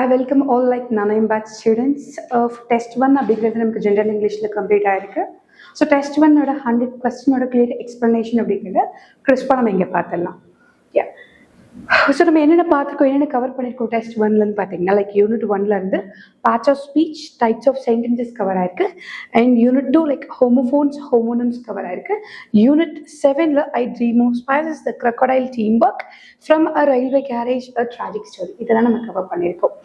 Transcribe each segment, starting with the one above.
I welcome all like non batch students of test 1 அப்படிங்கிறது நமக்கு general இங்கிலீஷ்ல complete ஆயிருக்கு. ஸோ டெஸ்ட் 1 100 கொஸ்டினோட கிளியர் எக்ஸ்பிளனேஷன் அப்படிங்கிறத கிறிஸ்பா நம்ம இங்கே பார்த்துடலாம். யா ஸோ நம்ம என்னென்ன பார்த்துருக்கோம், என்னென்ன கவர் பண்ணியிருக்கோம் டெஸ்ட் 1லன்னு பார்த்தீங்கன்னா, லைக் யூனிட் 1லேருந்து parts of speech, types of sentences cover ஆயிருக்கு. And unit 2 like homophones, homonyms cover ஆயிருக்கு. யூனிட் 7ல I dream of spices, the crocodile team work, from a railway carriage, a tragic story, இதெல்லாம் நம்ம cover பண்ணியிருக்கோம்.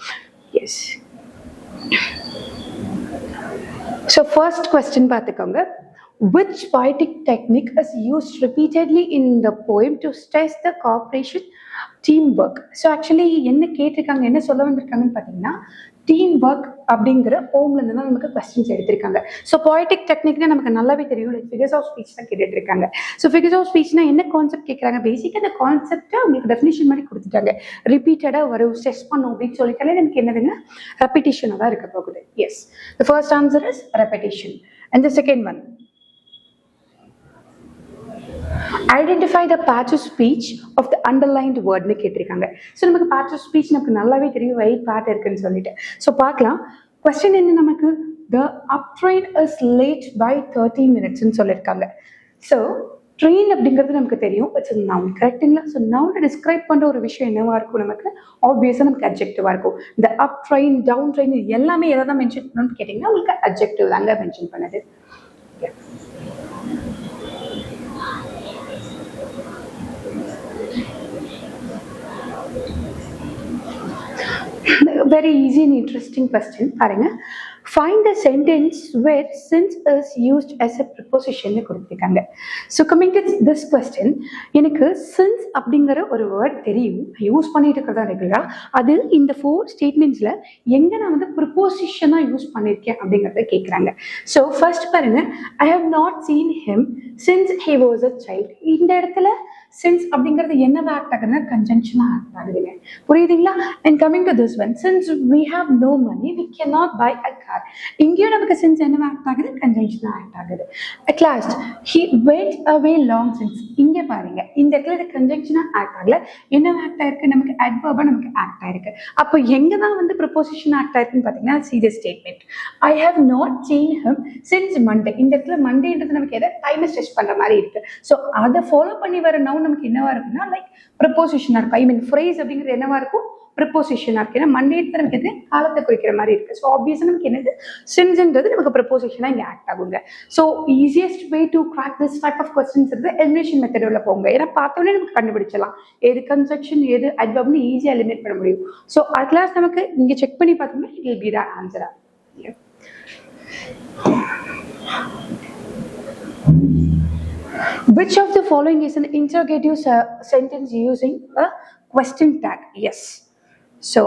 Yes, so first question பார்த்துக்கோங்க. Which poetic technique is used repeatedly in the poem to stress the cooperation, teamwork? So actually என்ன கேட்டிருக்காங்க, என்ன சொல்ல வந்திருக்காங்கன்னு பார்த்தீங்கன்னா, டீம் ஒர்க் அப்படிங்கிற போம்லேருந்து தான் நமக்கு கொஸ்டின்ஸ் எடுத்திருக்காங்க. ஸோ poetic techniqueனா நமக்கு நல்லாவே தெரியும், லைக் ஃபிகர்ஸ் ஆஃப் ஸ்பீச் தான் கேட்டுட்டு இருக்காங்க. ஸோ ஃபிகர்ஸ் ஆஃப் ஸ்பீச்னா என்ன கான்செப்ட் கேட்குறாங்க, பேசிக்காக அந்த கான்செப்டை உங்களுக்கு டெஃபினிஷன் மாதிரி கொடுத்துட்டாங்க. ரிப்பீட்டடாக வரும், ஸ்ட்ரெஸ் பண்ணும் அப்படின்னு சொல்லிட்டாலே நமக்கு என்னதுங்க, ரெப்பிட்டேஷனாக தான் இருக்க போகுது. Yes, the first answer is repetition. And the second one, identify the parts of speech of the underlined வேர்ட்னு கேட்டிருக்காங்க. ஸோ நமக்கு பார்ட்ஸ் ஆஃப் ஸ்பீச் நமக்கு நல்லாவே தெரியும், 8 பார்ட் இருக்குன்னு சொல்லிட்டு. ஸோ பார்க்கலாம். கொஸ்டின் என்ன நமக்கு, த அப் ட்ரெயின் இஸ் லேட் பை 30 minutesன்னு சொல்லியிருக்காங்க. ஸோ ட்ரெயின் அப்படிங்கிறது நமக்கு தெரியும், இட்ஸ் நவுன், கரெக்டுங்களா? ஸோ நவுனை டிஸ்கிரைப் பண்ணுற ஒரு விஷயம் என்னவா இருக்கும், நமக்கு ஆப்வியஸாக நமக்கு அட்ஜெக்டிவாக இருக்கும். இந்த அப் ட்ரெயின், டவுன் ட்ரெயின், இது எல்லாமே எதை தான் மென்ஷன் பண்ணணும்னு கேட்டிங்கன்னா உங்களுக்கு அட்ஜெக்டிவ் தாங்க மென்ஷன் பண்ணது. Very easy and interesting question. பாருங்க, find the sentence where since is used as a preposition கொடுத்திருக்காங்க. So coming to this question, எனக்கு since அப்படிங்கிற ஒரு வேர்ட் தெரியும், யூஸ் பண்ணிட்டு இருக்கிறதா ரெகுலரா. அது இந்த 4 ஸ்டேட்மெண்ட்ஸ்ல எங்க நான் வந்து ப்ரிப்போசிஷனா யூஸ் பண்ணியிருக்கேன் அப்படிங்கிறத கேட்குறாங்க. ஸோ ஃபர்ஸ்ட் பாருங்க, I have not seen him since he was a child. இந்த இடத்துல சின்ஸ் அப்படிங்கிறது என்னவா ஆக்ட் ஆகுதுன்னா கன்ஜங்ஷனா ஆக்ட் ஆகுதுங்க, புரியுதுங்களா? And coming to this one, since we have no money we cannot buy a car. இங்கேயும் நமக்கு சின்ஸ் என்னவா ஆக்ட் ஆகுது, கன்ஜங்ஷனா ஆக்ட் ஆகுது. At last, he went away long since. இங்கே பாருங்க, இந்த இடத்துல இது கன்ஜங்ஷனா ஆக்ட் ஆகல, என்னவா ஆக்ட் ஆயிருக்கு, நமக்கு அட்வர்பா நமக்கு ஆக்ட் ஆயிருக்கு. அப்போ எங்க தான் வந்து ப்ரிப்போசிஷன் ஆக்ட் ஆயிருக்குன்னு பார்த்தீங்கன்னா, see this statement, I have not seen him since Monday. இந்த இடத்துல மண்டேன்றது நமக்கு எதை டைமை ஸ்ட்ரெச் பண்ற மாதிரி இருக்கு. ஸோ அதை ஃபாலோ பண்ணி வர நவுன் நமக்கு என்னவா இருக்குன்னா லைக் ப்ரிப்போசிஷனா இருக்கும். ஐ மீன் ஃப்ரேஸ் அப்படிங்கிறது என்னவா இருக்கும், ப்ரிப்போசிஷனா இருக்கு. ஏன்னா மண்டே நமக்கு எது காலத்தை குறிக்கிற மாதிரி இருக்கு. ஸோ ஆப்வியஸா நமக்கு என்னது, சின்ஸ்ன்றது நமக்கு ப்ரிப்போசிஷனா இங்கே ஆக்ட் ஆகுங்க. So easiest way to crack this type of questions இருக்கு, எலிமினேஷன் மெத்தடில் போங்க. ஏன்னா பார்த்தோன்னே நமக்கு கண்டுபிடிச்சலாம் எது கன்ஜங்ஷன் எது அட்வர்ப்னு ஈஸியாக எலிமினேட் பண்ண முடியும். ஸோ அட் லாஸ்ட் நமக்கு இங்கே செக் பண்ணி பார்த்தோம்னா இட் வில் பி த ஆன்சரா. Which of the following is an interrogative sentence using a question tag? Yes. So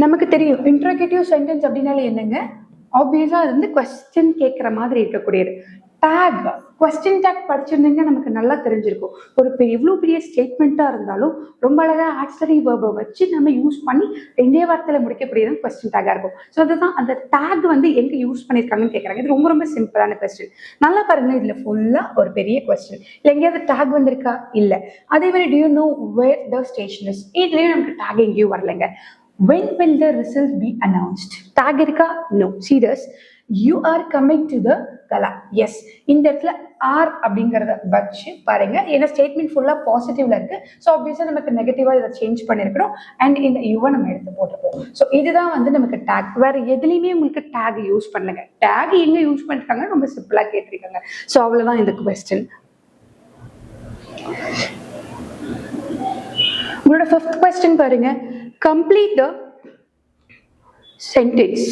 நமக்கு தெரியும் interrogative sentence அப்படின்னாலே என்னங்க, ஆப்வியஸா அது வந்து கொஸ்டின் கேட்குற மாதிரி இருக்கக்கூடியது. டேக், கொஸ்டின் டேக் படிச்சிருந்தீங்க நமக்கு நல்லா தெரிஞ்சிருக்கும். ஒரு எவ்வளோ பெரிய ஸ்டேட்மெண்ட்டாக இருந்தாலும் ரொம்ப அழகாக ஆக்சிலரி வேர்பை வச்சு நம்ம யூஸ் பண்ணி 2 வார்த்தையில் முடிக்கக்கூடியது கொஸ்டின் டேக்காக இருக்கும். ஸோ அதுதான் அந்த டேக் வந்து எங்கே யூஸ் பண்ணியிருக்காங்கன்னு கேட்குறாங்க. இது ரொம்ப ரொம்ப சிம்பிளான கொஸ்டின். நல்லா பாருங்க, இதில் ஃபுல்லாக ஒரு பெரிய கொஸ்டின் இல்லை, எங்கேயாவது டேக் வந்திருக்கா இல்லை. அதே மாதிரி do you know where the station is, இதுலேயும் நமக்கு டேக் எங்கேயும் வரலைங்க. when will the result be announced, take இருக்கா? no. see this, you are coming to the gala. yes, இந்த இடத்துல ஆர் அப்படிங்கிறத வச்சு பாருங்க, ஏன்னா ஸ்டேட்மெண்ட் ஃபுல்லா பாசிட்டிவ்ல இருக்கு. ஸோ ஆப்வியஸா நமக்கு நெகட்டிவா இதை சேஞ்ச் பண்ணிருக்கிறோம். அண்ட் இந்த யுவை நம்ம எடுத்து போட்டுப்போம். ஸோ இதுதான் வந்து நமக்கு டேக். வேற எதுலையுமே உங்களுக்கு டேக் யூஸ் பண்ணுங்க. டேக் எங்க யூஸ் பண்ணிருக்காங்க, ரொம்ப சிம்பிளா கேட்டிருக்காங்க. ஸோ அவ்வளவுதான் இந்த கொஸ்டின். உங்களோட 5th கொஸ்டின் பாருங்க, கம்ப்ளீட் த சென்டென்ஸ்.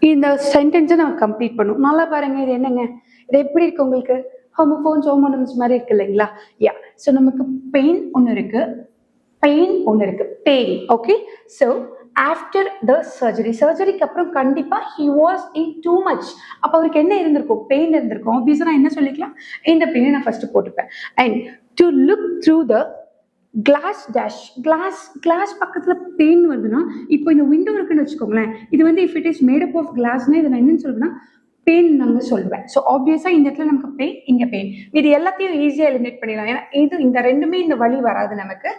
இந்த சென்டென்ஸை நம்ம கம்ப்ளீட் பண்ணும். நல்லா பாருங்க, இது என்னங்க, இது எப்படி இருக்கு உங்களுக்கு, ஹோமோஃபோன்ஸ் ஹோமோனம்ஸ் மாதிரி இருக்கு இல்லைங்களா? யா, ஸோ நமக்கு பெயின் ஒன்று இருக்கு, பெயின் ஒன்று இருக்கு, pain. Okay, so after the surgery, சர்ஜரிக்கு அப்புறம் கண்டிப்பா he was in too much. அப்போ அவருக்கு என்ன இருந்திருக்கும், பெயின் இருந்திருக்கும். ஆப்வியஸா நான் என்ன சொல்லிக்கலாம், இந்த பெயினை நான் ஃபர்ஸ்ட் போட்டுப்பேன். And to look through the glass dash, glass பக்கத்துல பெயின் வருதுன்னா, இப்போ இந்த விண்டோ இருக்குன்னு வச்சுக்கோங்களேன், இது வந்து if it is made up of கிளாஸ்னா இதை நான் என்னன்னு சொல்றேன்னா பெயின் நாங்கள் சொல்லுவேன். ஸோ ஆப்வியஸாக இந்த இடத்துல நமக்கு பெயின், இங்கே பெயின், இது எல்லாத்தையும் ஈஸியாக எலிமினேட் பண்ணிடலாம். ஏன்னா இந்த ரெண்டுமே இந்த வழி வராது நமக்கு.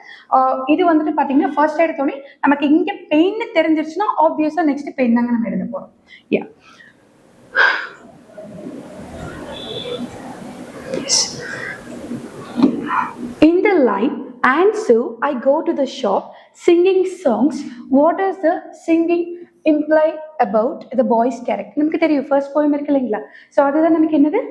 இது வந்துட்டு பார்த்தீங்கன்னா ஃபர்ஸ்ட் எடுத்தோடனே நமக்கு இங்கே பெயின் தெரிஞ்சிருச்சுன்னா ஆப்வியஸாக நெக்ஸ்ட் பெயின் தாங்க நம்ம எழுத போகிறோம். யா in the line, and so I go to the shop singing songs. What does the singing imply about the boy's character? நமக்கு தெரியும் ஃபர்ஸ்ட் போயம் இருக்கு இல்லைங்களா? ஸோ அதுதான் நமக்கு என்னது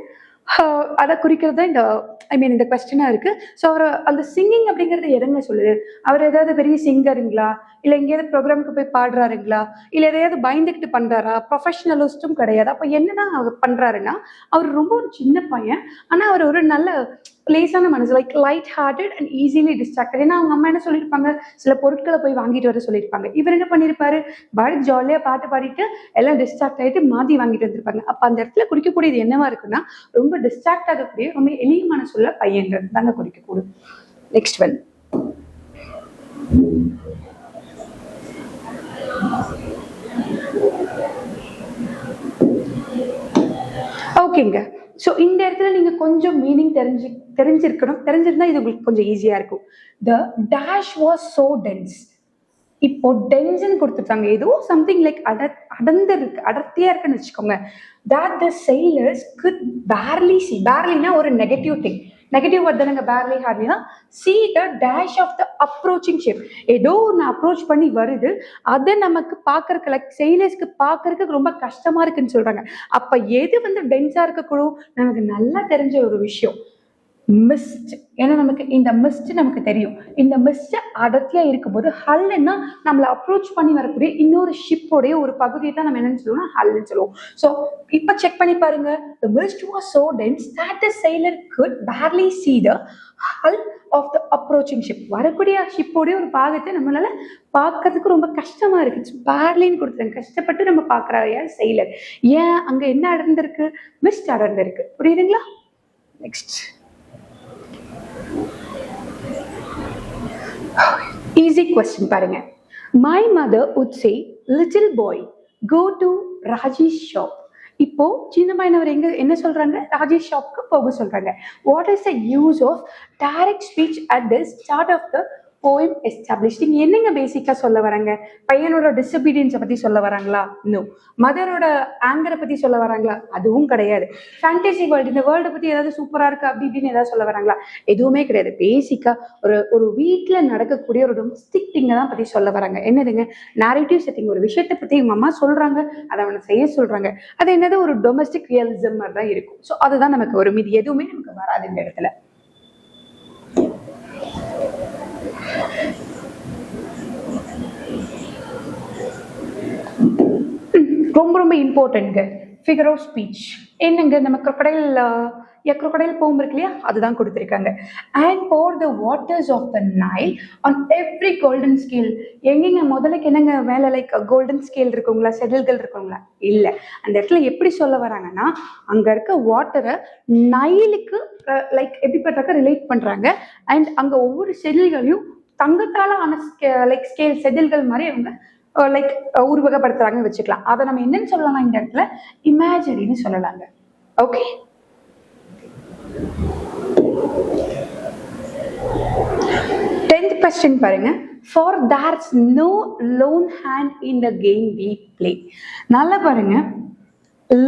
அதை குறிக்கிறது தான் இந்த கொஸ்டினா இருக்கு. ஸோ அவர் அந்த சிங்கிங் அப்படிங்கிறது எதுங்க சொல்லுது? அவர் ஏதாவது பெரிய சிங்கருங்களா, இல்லை எங்கேயாவது ப்ரோக்ராமுக்கு போய் பாடுறாருங்களா, இல்லை எதையாவது பயந்துக்கிட்டு பண்றாரா? ப்ரொஃபஷனலிஸ்டும் கிடையாது. அப்போ என்னதான் அவர் பண்றாருன்னா, அவர் ரொம்ப ஒரு சின்ன பையன், ஆனால் அவர் ஒரு நல்ல லேசான மனசு, like light hearted and easily distracted. ஏன்னா அவங்க அம்மா என்ன சொல்லியிருப்பாங்க, சில பொருட்களை போய் வாங்கிட்டு வர சொல்லியிருப்பாங்க. இவர் என்ன பண்ணியிருப்பாரு, பாடி ஜாலியாக பாட்டு பாடிட்டு எல்லாம் டிஸ்ட்ராக்ட் ஆகிட்டு மாற்றி வாங்கிட்டு வந்திருப்பாங்க. அப்போ அந்த இடத்துல குறிக்கக்கூடியது என்னவா இருக்குன்னா, ரொம்ப டிஸ்ட்ராக்ட் ஆகக்கூடிய ரொம்ப எளிய மனசுள்ள பையன்கள் தாங்க குறிக்கக்கூடும். நெக்ஸ்ட் ஒன், ஓகேங்க. ஸோ இந்த இடத்துல நீங்க கொஞ்சம் மீனிங் தெரிஞ்சிருக்கணும். தெரிஞ்சிருந்தா இது உங்களுக்கு கொஞ்சம் ஈஸியா இருக்கும். The dash was so dense. இப்போ டென்ஸ்ன்னு கொடுத்துட்டாங்க, ஏதோ சம்திங் லைக் அடர்ந்து இருக்கு, அடர்த்தியா இருக்குன்னு வச்சுக்கோங்க. that the sailors could barely see. barelyனா ஒரு நெகட்டிவ் திங். நெகட்டிவ் வேர்ட் தானங்க barely, hardlyனா. see the dash of the approaching ship. ஏதோ ஒன்று அப்ரோச் பண்ணி வருது, அதை நமக்கு பார்க்கறதுக்கு லைக் செயிலர்ஸ்க்கு பார்க்கறதுக்கு ரொம்ப கஷ்டமா இருக்குன்னு சொல்றாங்க. அப்ப எது வந்து டென்ஸா இருக்கக்கூடும்? நமக்கு நல்லா தெரிஞ்ச ஒரு விஷயம், மிஸ்ட். ஏன்னா நமக்கு இந்த மிஸ்ட் நமக்கு தெரியும். இந்த மிஸ்ட் அடர்த்தியா இருக்கும்போது ஹல்லுன்னா நம்மளை அப்ரோச் பண்ணி வரக்கூடிய இன்னொரு ஷிப்போடைய ஒரு பகுதியை தான் நம்ம என்னன்னு சொல்லுவோம்னா ஹல்லுன்னு சொல்லுவோம். ஸோ இப்போ செக் பண்ணி பாருங்க. The mist was so dense that the sailor could barely see the hull of the approaching ship. வரக்கூடிய ஷிப்போடைய ஒரு பாகத்தை நம்மளால பார்க்கறதுக்கு ரொம்ப கஷ்டமா இருக்கு. பார்லின்னு கொடுத்துருங்க, கஷ்டப்பட்டு நம்ம பார்க்குறாரு யார், செயிலர். ஏன் அங்க என்ன அடர்ந்திருக்கு? மிஸ்ட் அடர்ந்திருக்கு. புரியுதுங்களா? நெக்ஸ்ட், easy question பாருங்க. My mother would say, little boy, go to Rajesh shop. இப்போ சின்ன பையனவர் என்ன சொல்றாங்க? ராஜேஷ் ஷாப்க்கு போக சொல்றாங்க. What is the use of direct speech at the start of the poem established? என்னங்க பேசிக்கா சொல்ல வராங்க? பையனோட டிசபீடியன்ஸை பத்தி சொல்ல வராங்களா? நோ. மதரோட ஆங்கரை பத்தி சொல்ல வராங்களா? அதுவும் கிடையாது. ஃபேண்டசி வேர்ல்டு, இந்த வேர்ல்டை பத்தி ஏதாவது சூப்பரா இருக்கு அப்படி இப்படின்னு ஏதாவது சொல்ல வராங்களா? எதுவுமே கிடையாது. பேசிக்கா ஒரு வீட்டுல நடக்கக்கூடிய ஒரு டொமஸ்டிக் திங்கை தான் பத்தி சொல்ல வராங்க. என்னதுங்க? Narrative setting. ஒரு விஷயத்தை பத்தி இவங்க அம்மா சொல்றாங்க, அதை அவனை செய்ய சொல்றாங்க. அது என்னது? ஒரு டொமஸ்டிக் ரியலிசம் மாதிரி தான் இருக்கும். ஸோ அதுதான் நமக்கு ஒரு மீதி எதுவுமே நமக்கு வராது இந்த இடத்துல. ரொம்ப ரொம்ப இம்பார்ட்டன்ட்ங்க, ஃபிகர் ஆஃப் ஸ்பீச். என்னங்க, நம்ம crocodile போம் இருக்கு இல்லையா, அதுதான் கொடுத்துருக்காங்க. And for the waters of the Nile on every golden scale. எங்கெங்க முதலுக்கு என்னங்க வேலை, லைக் கோல்டன் ஸ்கேல் இருக்குங்களா, செடில்கள் இருக்குங்களா? இல்லை. அந்த இடத்துல எப்படி சொல்ல வராங்கன்னா, அங்க இருக்க வாட்டரை நைலுக்கு லைக் எப்படிப்பட்டாக்க ரிலேட் பண்றாங்க. அண்ட் அங்க ஒவ்வொரு செடில்களையும் தங்கத்தால ஆன லைக் ஸ்கேல் செதில்கள் மாதிரி அவங்க லைக் உருவகப்படுத்துறாங்கன்னு வச்சுக்கலாம். அதை நம்ம என்னன்னு சொல்லலாம் இந்த இடத்துல? இமேஜினின்னு சொல்லலாங்க. ஓகே, 10th question பாருங்க. For there's no lone hand in the game we play. நல்லா பாருங்க,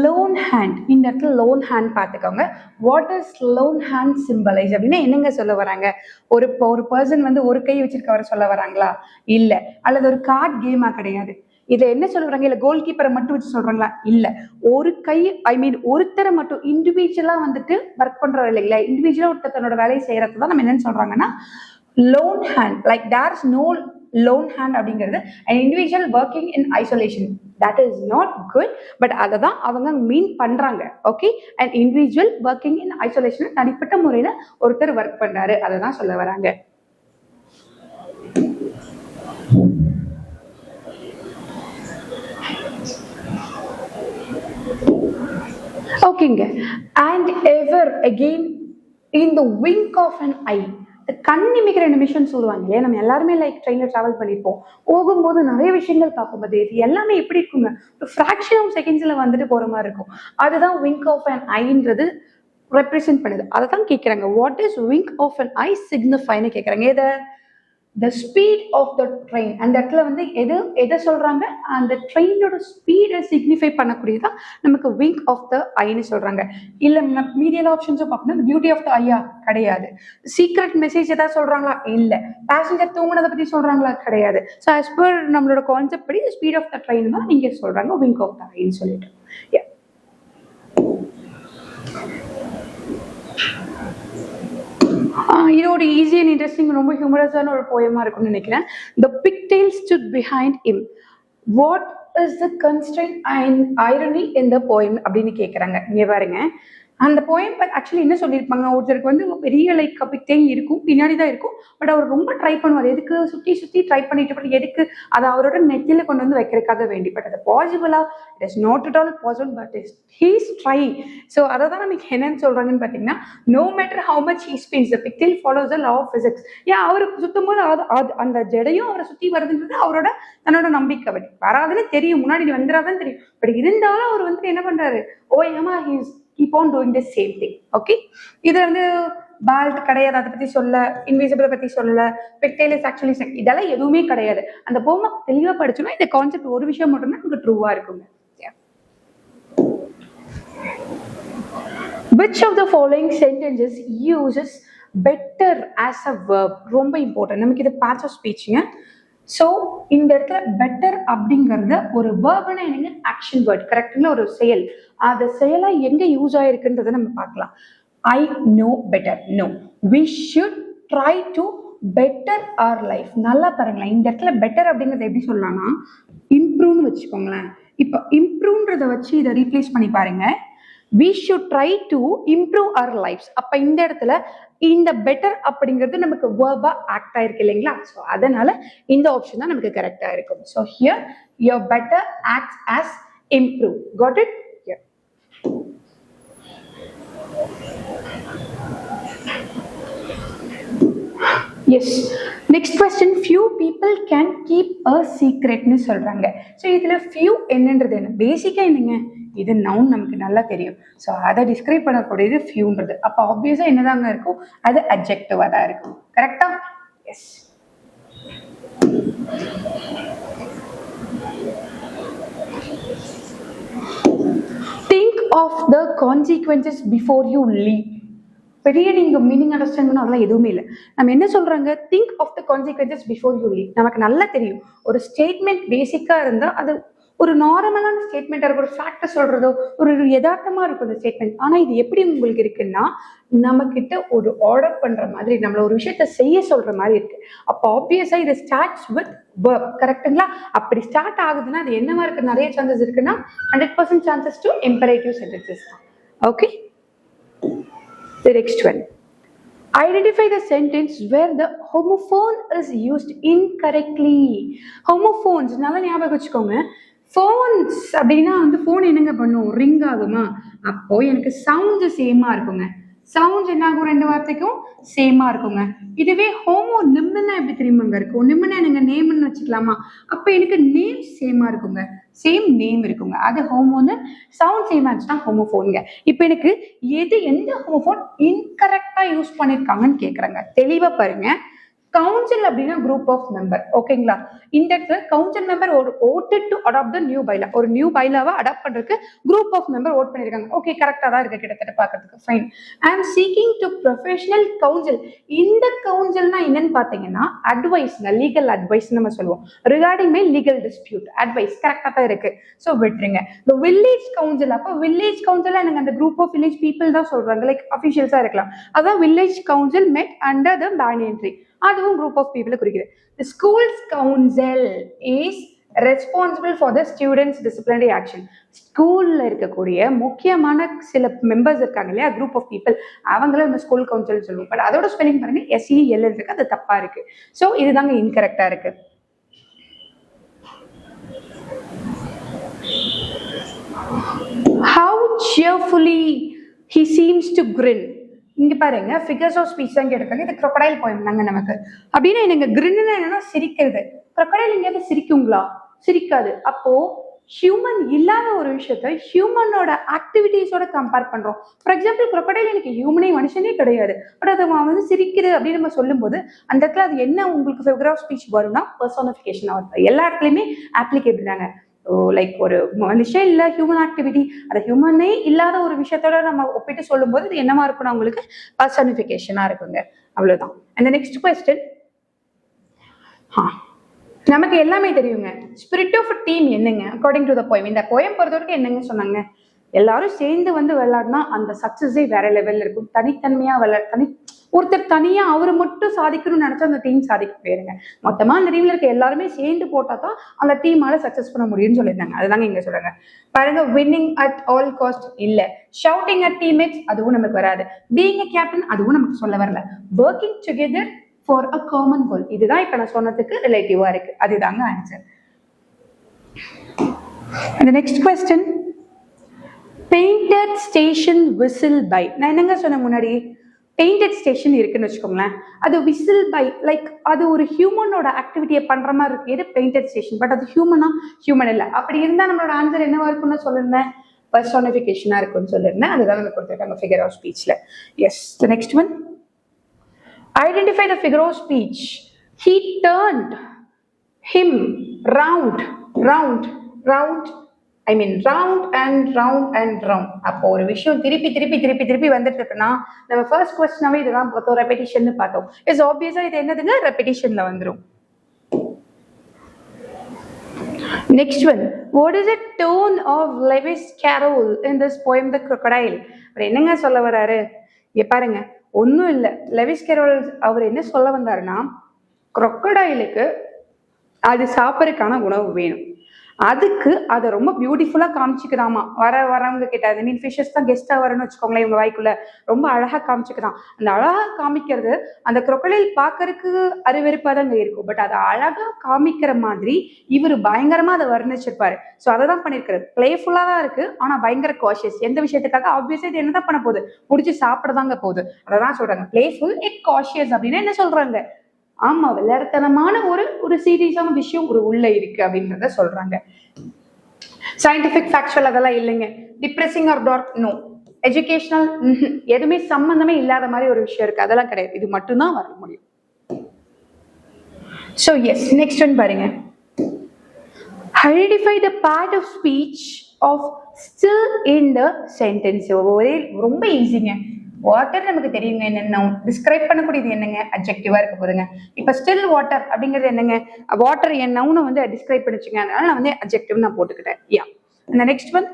லோன் ஹேண்ட். இந்த இடத்துல லோன் ஹேண்ட் பார்த்துக்கோங்க. What is loan hand symbolise அப்படின்னா என்னங்க சொல்ல வராங்க? ஒரு பர்சன் வந்து ஒரு கை வச்சிருக்கவரை சொல்ல வராங்களா? இல்லை. அல்லது ஒரு கார்ட் கேமா? கிடையாது. இதை என்ன சொல்ல வராங்க? இல்லை கோல் கீப்பரை மட்டும் வச்சு சொல்றாங்களா? இல்லை. ஒரு கை ஒருத்தரை மட்டும் இண்டிவிஜுவலா வந்துட்டு ஒர்க் பண்றாரு இல்லைங்களா, இண்டிவிஜுவலா ஒருத்தர் தன்னோட வேலையை செய்யறது தான் நம்ம என்னன்னு சொல்றாங்கன்னா lone hand. Like there is no lone hand அப்படிங்கிறது an individual working in isolation. that is not good, but அதை தான் அவங்க மீன் பண்றாங்க. Okay, an individual working in isolation, தனிப்பட்ட முறையில ஒருத்தர் ஒர்க் பண்றாரு, அதை தான் சொல்ல வராங்க. ஓகேங்க. and ever again in the wink of an eye. கண் நிமிக்கிற நிமிஷம் சொல்லுவாங்க இல்லையா, நம்ம எல்லாருமே லைக் ட்ரெயின்ல டிராவல் பண்ணிருப்போம். போகும்போது நிறைய விஷயங்கள் பார்க்கும்போது இது எல்லாமே எப்படி இருக்குங்க, ஒரு ஃபிராக்ஷன் ஆஃப் செகண்ட்ஸ்ல வந்துட்டு போற மாதிரி இருக்கும். அதுதான் விங்க் ஆஃப் அன் ஐன்றது ரெப்ரசென்ட் பண்ணுது. அதை தான் கேட்குறாங்க, what is wink of an eye சிக்னிஃபைன்னு கேட்குறாங்க. எதை? The speed of the train. அந்த இடத்துல வந்து எதை சொல்றாங்க, அந்த ட்ரெயினோட ஸ்பீடை சிக்னிஃபை பண்ணக்கூடியதான் நமக்கு விங்க் ஆஃப் த ஐன்னு சொல்றாங்க. இல்ல மீடியல் ஆப்ஷன்ஸும் பார்க்கணும், பியூட்டி ஆஃப் த ஐயா கிடையாது. சீக்ரெட் மெசேஜ் ஏதாவது சொல்றாங்களா? இல்ல. பேசஞ்சர் தூங்குனதை பத்தி சொல்றாங்களா? கிடையாது. ஸோ ஆஸ் பர் நம்மளோட கான்செப்ட் படி ஸ்பீட் ஆஃப் த ட்ரெயின் தான் நீங்க சொல்றாங்க விங்க் ஆஃப் த ஐன்னு சொல்லிட்டு. இதோட ஈஸி அண்ட் இன்ட்ரெஸ்டிங், ரொம்ப ஹியூமரஸான ஒரு போயமா இருக்கும்னு நினைக்கிறேன். The pigtail stood behind him. What is the constraint and irony in the poem அப்படின்னு கேட்குறாங்க. இங்கே பாருங்க, அந்த போயம் ஆக்சுவலி என்ன சொல்லியிருப்பாங்க, ஒருத்தருக்கு வந்து பெரிய லைக் பிக்டெயில் இருக்கும், பின்னாடி தான் இருக்கும். பட் அவர் ரொம்ப ட்ரை பண்ணுவார், எதுக்கு சுற்றி சுற்றி ட்ரை பண்ணிட்டு எதுக்கு அதை அவரோட நெத்தியில் கொண்டு வந்து வைக்கிறதுக்காக வேண்டி. பட் அது பாசிபிளா? It is not at all possible, but he's trying. So அதை தான் நமக்கு என்னன்னு சொல்றாங்கன்னு பார்த்தீங்கன்னா, no matter how much he spins the pigtail follows the law of physics. ஏன் அவருக்கு சுத்தும் போது அந்த ஜடையும் அவரை சுற்றி வருதுன்றது அவரோட தன்னோட நம்பிக்கை. பட் வராதுன்னு தெரியும், முன்னாடி வந்துடாதான் தெரியும். பட் இருந்தாலும் அவர் வந்து என்ன பண்றாரு, ஓ ஏமா he's keep on doing the same thing. Okay, இது வந்து பால்ட் கிடையாது, அதை பத்தி சொல்ல, இன்விசிபிளை பத்தி சொல்ல, பிக்டெயில் இஸ் ஆக்சுவலி செக், இதெல்லாம் எதுவுமே கிடையாது. அந்த போமா தெளிவா படிச்சோம்னா இந்த கான்செப்ட் ஒரு விஷயம் மட்டும்தான் நமக்கு ட்ரூவா இருக்குங்க. Which of the following sentences uses better as a verb? ரொம்ப இம்பார்ட்டன்ட், நமக்கு இது பார்ட்ஸ் ஆஃப் ஸ்பீச்சுங்க. ஸோ இந்த இடத்துல பெட்டர் அப்படிங்கிறது ஒரு வேர்ப்னா என்னங்க, ஆக்ஷன் வேர்ட், கரெக்டுங்களா, ஒரு செயல். அந்த செயலா எங்க யூஸ் ஆயிருக்குன்றதை நம்ம பார்க்கலாம். I know better, no. We should try to better our life. நல்லா பாருங்களேன், இந்த இடத்துல பெட்டர் அப்படிங்கிறத எப்படி சொல்லலாம்னா இம்ப்ரூவ்னு வச்சுக்கோங்களேன். இப்போ இம்ப்ரூவ்ன்றதை வச்சு இதை ரீப்ளேஸ் பண்ணி பாருங்க. we should try to improve our lives. அப்ப இந்த இடத்துல இந்த பெட்டர் அப்படிங்கிறது நமக்கு verb ஆக்ட் ஆயிருக்கு இல்லைங்களா. ஸோ அதனால இந்த ஆப்ஷன் தான் நமக்கு கரெக்டா இருக்கும். So here your better acts as improve. Got it? Yeah. Yes. Next question, few people can keep a secret னு சொல்றாங்க. ஸோ இதுல few என்னன்றது என்ன, பேசிக்கா என்னங்க, இது நவுன் நமக்கு நல்லா தெரியும். ஸோ அதை டிஸ்கிரைப் பண்ணக்கூடியது ஃபியூன்றது. அப்போ ஆப்வியஸா என்னதாங்க இருக்கும், அது அட்ஜெக்டிவா தான் இருக்கும். கரெக்டா? S. Think of the consequences before you leave. பெரிய நீங்க மீனிங் அண்டர்ஸ்டாண்ட் பண்ண அதெல்லாம் எதுவுமே இல்லை. நம்ம என்ன சொல்றாங்க, think of the consequences before you leave. நமக்கு நல்லா தெரியும், ஒரு ஸ்டேட்மெண்ட் பேசிக்கா இருந்தா அது ஒரு நார்மலான ஸ்டேட்மெண்ட் இருக்கும், ஒரு ஃபேக்டை சொல்றதோ ஒரு யதார்த்தமா இருக்கும் அந்த ஸ்டேட்மெண்ட். ஆனா இது எப்படி உங்களுக்கு இருக்குன்னா, நம்ம கிட்ட ஒரு ஆர்டர் பண்ற மாதிரி, நம்மள ஒரு விஷயத்த செய்ய சொல்ற மாதிரி இருக்கு. அப்போ ஆப்வியஸா இது ஸ்டார்ட்ஸ் வித் verb, கரெக்டுங்களா? அப்படி ஸ்டார்ட் ஆகுதுன்னா அது என்னவா இருக்கு, நிறைய சான்சஸ் இருக்குன்னா 100% சான்சஸ் டு இம்பரேட்டிவ் சென்டென்சஸ் தான். Okay, the next one, identify the sentence where the homophone is used incorrectly. homophones நல்லா ஞாபகம் வச்சுக்கோங்க. phones அப்படின்னா வந்து போன் என்னங்க பண்ணும், ரிங் ஆகுமா, அப்போ எனக்கு சவுண்ட்ஸ் சேமா இருக்குங்க. சவுண்ட்ஸ் என்ன ஆகும், ரெண்டு வார்த்தைக்கும் சேமா இருக்குங்க. இதுவே ஹோமோ நிம்னா எப்படி தெரியுமாங்க இருக்கும், நிம்னா எனக்கு நேம்னு வச்சுக்கலாமா, அப்ப எனக்கு நேம் சேமா இருக்குங்க, சேம் நேம் இருக்குங்க. அது ஹோமோன்னு சவுண்ட் சேமா இருந்துச்சுன்னா ஹோமோஃபோனுங்க. இப்போ எனக்கு எந்த ஹோமோஃபோன் இன்கரெக்டா யூஸ் பண்ணிருக்காங்கன்னு கேக்குறாங்க. தெளிவா பாருங்க. கவுன்சில் அப்படின்னா குரூப் ஆஃப் மெம்பர், ஓகேங்களா. இந்த இடத்துல கவுன்சில் மெம்பர் ஒரு voted to adopt the new bylaw, ஒரு நியூ பைலாவை அடாப்ட் பண்றதுக்கு குரூப் ஆஃப் மெம்பர் ஓட் பண்ணிருக்காங்க. ஓகே, கரெக்டா தான் இருக்கு கிட்டத்தட்ட பாக்கிறதுக்கு. ஃபைன். ஐ ஆம் சீக்கிங் டு ப்ரொஃபஷனல் கவுன்சில். இந்த கவுன்சில்னா என்னன்னு பாத்தீங்கன்னா அட்வைஸ், லீகல் அட்வைஸ் நம்ம சொல்லுவோம், regarding my legal dispute advice. கரெக்டா தான் இருக்கு. ஸோ விட்டுருங்க. இந்த வில்லேஜ் கவுன்சில், அப்போ வில்லேஜ் கவுன்சில் எனக்கு அந்த குரூப் ஆஃப் வில்லேஜ் பீப்புள் தான் சொல்றாங்க, லைக் அஃபிஷியல்ஸா இருக்கலாம். அதான் வில்லேஜ் கவுன்சில் மெட் அண்டர் த பேனியன் ட்ரீ, அதுவும் குரூப் ஆஃப் பீப்புளை குறிக்குது. The schools council is responsible for the students disciplinary action. ஸ்கூல்ல இருக்கக்கூடிய முக்கியமான சில மெம்பர்ஸ் இருக்காங்க இல்லையா, குரூப் ஆஃப் பீப்புள், அவங்கள நம்ம ஸ்கூல் கவுன்சில் சொல்லுவோம். பட் அதோட ஸ்பெல்லிங் பாருங்க, SEL இருக்கு, அது தப்பா இருக்கு. ஸோ இதுதாங்க இன்கரெக்டா இருக்கு. How cheerfully he seems to grin. இங்க பாருங்க ஃபிகர்ஸ் ஆஃப் ஸ்பீச் தான் கேட்டிருக்காங்க. இது crocodile poem தாங்க நமக்கு. அப்படின்னா எனக்கு கிரின்னு என்னன்னா சிரிக்கிறது. crocodile எங்கேயாவது சிரிக்குங்களா? சிரிக்காது. அப்போ ஹியூமன் இல்லாத ஒரு விஷயத்த ஹியூமனோட ஆக்டிவிட்டிஸோட கம்பேர் பண்றோம். ஃபார் எக்ஸாம்பிள் crocodile எனக்கு ஹியூமனே மனுஷனே கிடையாது, பட் அது வந்து சிரிக்குது அப்படின்னு நம்ம சொல்லும்போது அந்த இடத்துல அது என்ன உங்களுக்கு ஃபிகர் ஆஃப் ஸ்பீச் வரும்னா பர்சனிஃபிகேஷன் ஆகும். எல்லா இடத்துலையுமே ஆப்ளிகேபிள் தாங்க. லைக் ஒரு மனுஷன் இல்ல ஹியூமன் ஆக்டிவிட்டி, அது ஹியூமனே இல்லாத ஒரு விஷயத்தோட நம்ம ஒப்பிட்டு சொல்லும் போது இது என்னவா இருக்கும்னா உங்களுக்கு பர்சனிஃபிகேஷனா இருக்குங்க. அவ்வளவுதான். அந்த நெக்ஸ்ட் கொஸ்டின், நமக்கு எல்லாமே தெரியுங்க. ஸ்பிரிட் ஆஃப் டீம் என்னங்க அக்கார்டிங் டு த போயம்? இந்த போயம் பொறுத்த வரைக்கும் என்னங்க சொன்னாங்க, எல்லாரும் சேர்ந்து வந்து விளையாடினா அந்த சக்சஸே வேற லெவல்ல இருக்கும். தனித்தன்மையா ஒருத்தர் தனியா அவரு மட்டும் சாதிக்கணும்னு நினைச்சா அந்த டீம் சாதிக்க போயிருங்க. மொத்தமா அந்த டீம்ல இருக்க எல்லாருமே சேர்ந்து போட்டா தான் அந்த டீமால சக்சஸ் பண்ண முடியும்னு சொல்லியிருந்தாங்க. அதுதாங்க இங்க சொல்றாங்க. பாருங்க, வின்னிங் அட் ஆல் காஸ்ட் இல்ல, ஷவுட்டிங் அட் டீம்மேட்ஸ் அதுவும் நமக்கு வராது, பீயிங் அ கேப்டன் அதுவும் நமக்கு சொல்ல வரல, working together for a common goal இதுதான் இப்ப நான் சொன்னதுக்கு ரிலேட்டிவா இருக்கு. அதுதாங்க ஆன்சர். அந்த next question, painted station whistle by. நான் என்னங்க சொன்ன முன்னாடி, பெயிண்டட் ஸ்டேஷன் இருக்குன்னு வச்சுக்கோங்களேன், அது விசில் பை லைக் அது ஒரு ஹியூமனோட ஆக்டிவிட்டியை பண்ற மாதிரி இருக்கு. எது பெயிண்டட் ஸ்டேஷன், பட் அது ஹியூமன் இல்லை. அப்படி இருந்தா நம்மளோட ஆன்சர் என்னவா இருக்கும்னு சொல்லிருந்தேன், பர்சனிஃபிகேஷனா இருக்கும்னு சொல்லிருந்தேன். அதுதான் நம்ம கொடுத்துருக்காங்க ஃபிகர் ஆஃப் ஸ்பீச்ல. Yes, the next one, identify the figure of speech. He turned him round and round. அப்போ ஒரு விஷயம் திருப்பி வந்துட்டு இருக்குன்னா நம்ம ஃபர்ஸ்ட் கொஸ்டினாவே இதுதான் பார்த்தோம், ரெப்பிட்டிஷன் பார்த்தோம். இஸ் ஆப்வியஸா இது என்னதுங்க, ரெப்பிட்டிஷன்ல வந்துடும். Next one, what is the tone of Lewis Carroll in this poem The Crocodile? அவர் என்னங்க சொல்ல வர்றாரு இங்க பாருங்க. ஒன்றும் இல்லை, லெவிஸ் கேரோல் அவர் என்ன சொல்ல வந்தாருன்னா, crocodileக்கு அது சாப்பிட்றதுக்கான உணவு வேணும், அதுக்கு அதை ரொம்ப பியூட்டிஃபுல்லா காமிச்சுக்கிறாமா வரவங்க கிட்ட. ஐ மீன் ஃபிஷஸ் தான் கெஸ்டா வரணும்னு வச்சுக்கோங்களேன், இவங்க வாய்க்குள்ள ரொம்ப அழகா காமிச்சுக்கிறான். அந்த அழகா காமிக்கிறது அந்த crocodile பார்க்கறதுக்கு அருவெருப்பா தாங்க இருக்கும், பட் அதை அழகா காமிக்கிற மாதிரி இவர் பயங்கரமா அதை வர்ணிச்சிருப்பாரு. ஸோ அதை தான் பண்ணிருக்காரு. பிளேஃபுல்லா தான் இருக்கு, ஆனா பயங்கர காஷியஸ். எந்த விஷயத்துக்காக? ஆப்வியஸா இது என்னதான் பண்ண போகுது, முடிச்சு சாப்பிடதாங்க போகுது. அதான் சொல்றாங்க பிளேஃபுல் இட் காஷியஸ் அப்படின்னு என்ன சொல்றாங்க. ஆமா, விளையாட்டுத்தனமான ஒரு சீரியஸான விஷயம் ஒரு உள்ள இருக்கு அப்படின்றத சொல்றாங்க. சயின்டிபிக் ஃபேக்சுவல் அதெல்லாம் இல்லைங்க. Depressing or dark no. Educational எதுவுமே சம்பந்தமே இல்லாத மாதிரி ஒரு விஷயம் இருக்கு, அதெல்லாம் கிடையாது. இது மட்டும்தான் வர முடியும். ஸோ எஸ், நெக்ஸ்ட் ஒன் பாருங்க. Identify the part of speech of still in the sentence. ஒரே ரொம்ப ஈஸிங்க. வாட்டர் நமக்கு தெரியுங்க என்னென்ன, டிஸ்கிரைப் பண்ணக்கூடியது என்னங்க, அட்ஜெக்டிவா இருக்க போதுங்க. இப்ப ஸ்டில் வாட்டர் அப்படிங்கிறது என்னங்க, வாட்டர் என்னன்னு வந்து டிஸ்கிரைப் பண்ணிச்சுங்க, அதனால நான் வந்து அட்ஜெக்டிவ் நான் போட்டுக்கிட்டேன். யா, இந்த next one,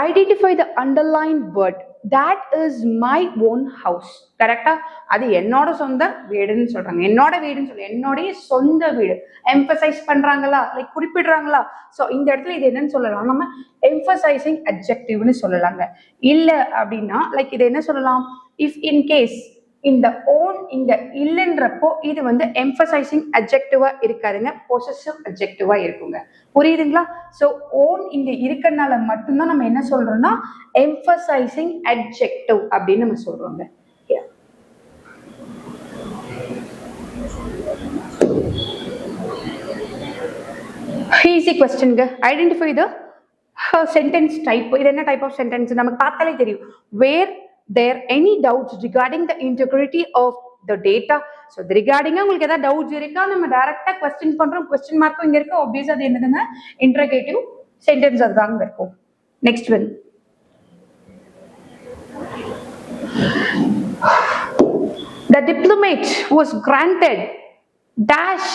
identify the underline word. That is my own house. கரெக்டா? அது என்னோட சொந்த வீடுன்னு சொல்றாங்க. என்னோட வீடுன்னு சொல்லி என்னோடைய சொந்த வீடு எம்பசைஸ் பண்றாங்களா, லைக் குறிப்பிடுறாங்களா? ஸோ இந்த இடத்துல இது என்னன்னு சொல்லலாம், நம்ம எம்பசைசிங் அட்ஜெக்டிவ்னு சொல்லலாங்க. இல்ல அப்படின்னா லைக் இது என்ன சொல்லலாம், இஃப் இன் கேஸ் இந்த ஓன் இங்க இல்லைன்றப்போ இது வந்து எம்பசைசிங் அட்ஜெக்டிவா இருக்காதுங்க, பொசசிவ் அட்ஜெக்டிவா இருக்குங்க. புரியுதுங்களா? ஸோ ஓன் இங்க இருக்கனால மட்டும்தான் நம்ம என்ன சொல்றோம்னா எம்பசைசிங் அட்ஜெக்டிவ் அப்படின்னு நம்ம சொல்றோங்க. ஈஸி கொஸ்டின்ங்க. Identify the sentence type. இது என்ன டைப் ஆஃப் சென்டென்ஸ் நமக்கு பார்த்தாலே தெரியும். வேர் there any doubts regarding the integrity of the data? So the regarding உங்களுக்கு ஏதாவது டவுட்ஸ் இருக்கா, நம்ம டைரக்டா क्वेश्चन பண்றோம், क्वेश्चन மார்க்கும் இங்க இருக்கு. ஆப்வியஸா அது என்னதுங்க, இன்டர்கேட்டிவ் சென்டென்ஸ் அதுதாங்க இருக்கும். Next one, the diplomat was granted dash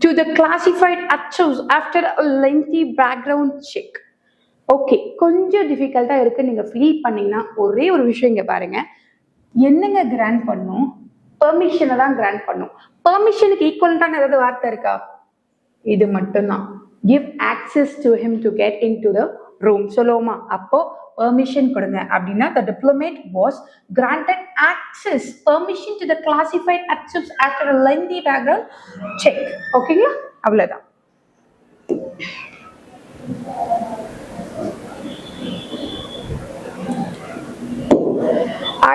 to the classified archives after a lengthy background check. Okay, கொஞ்சம் டிஃபிகல்ட்டா இருக்கு நீங்க ஃபீல் பண்ணீங்கன்னா ஒரே ஒரு விஷயம் இங்க பாருங்க. என்னங்க கிராண்ட் பண்ணும், பெர்மிஷனை தான் கிராண்ட் பண்ணும். பெர்மிஷனுக்கு ஈக்குவலண்டான ஏதாவது வார்த்தை இருக்கா? இது மட்டும்தான். Give access to him to get in to the room சொல்லுவோமா? அப்போ பெர்மிஷன் கொடுங்க அப்படின்னா the diplomat was granted access permission to the classified archives after a lengthy background check. ஓகேங்களா? அவ்வளவுதான்.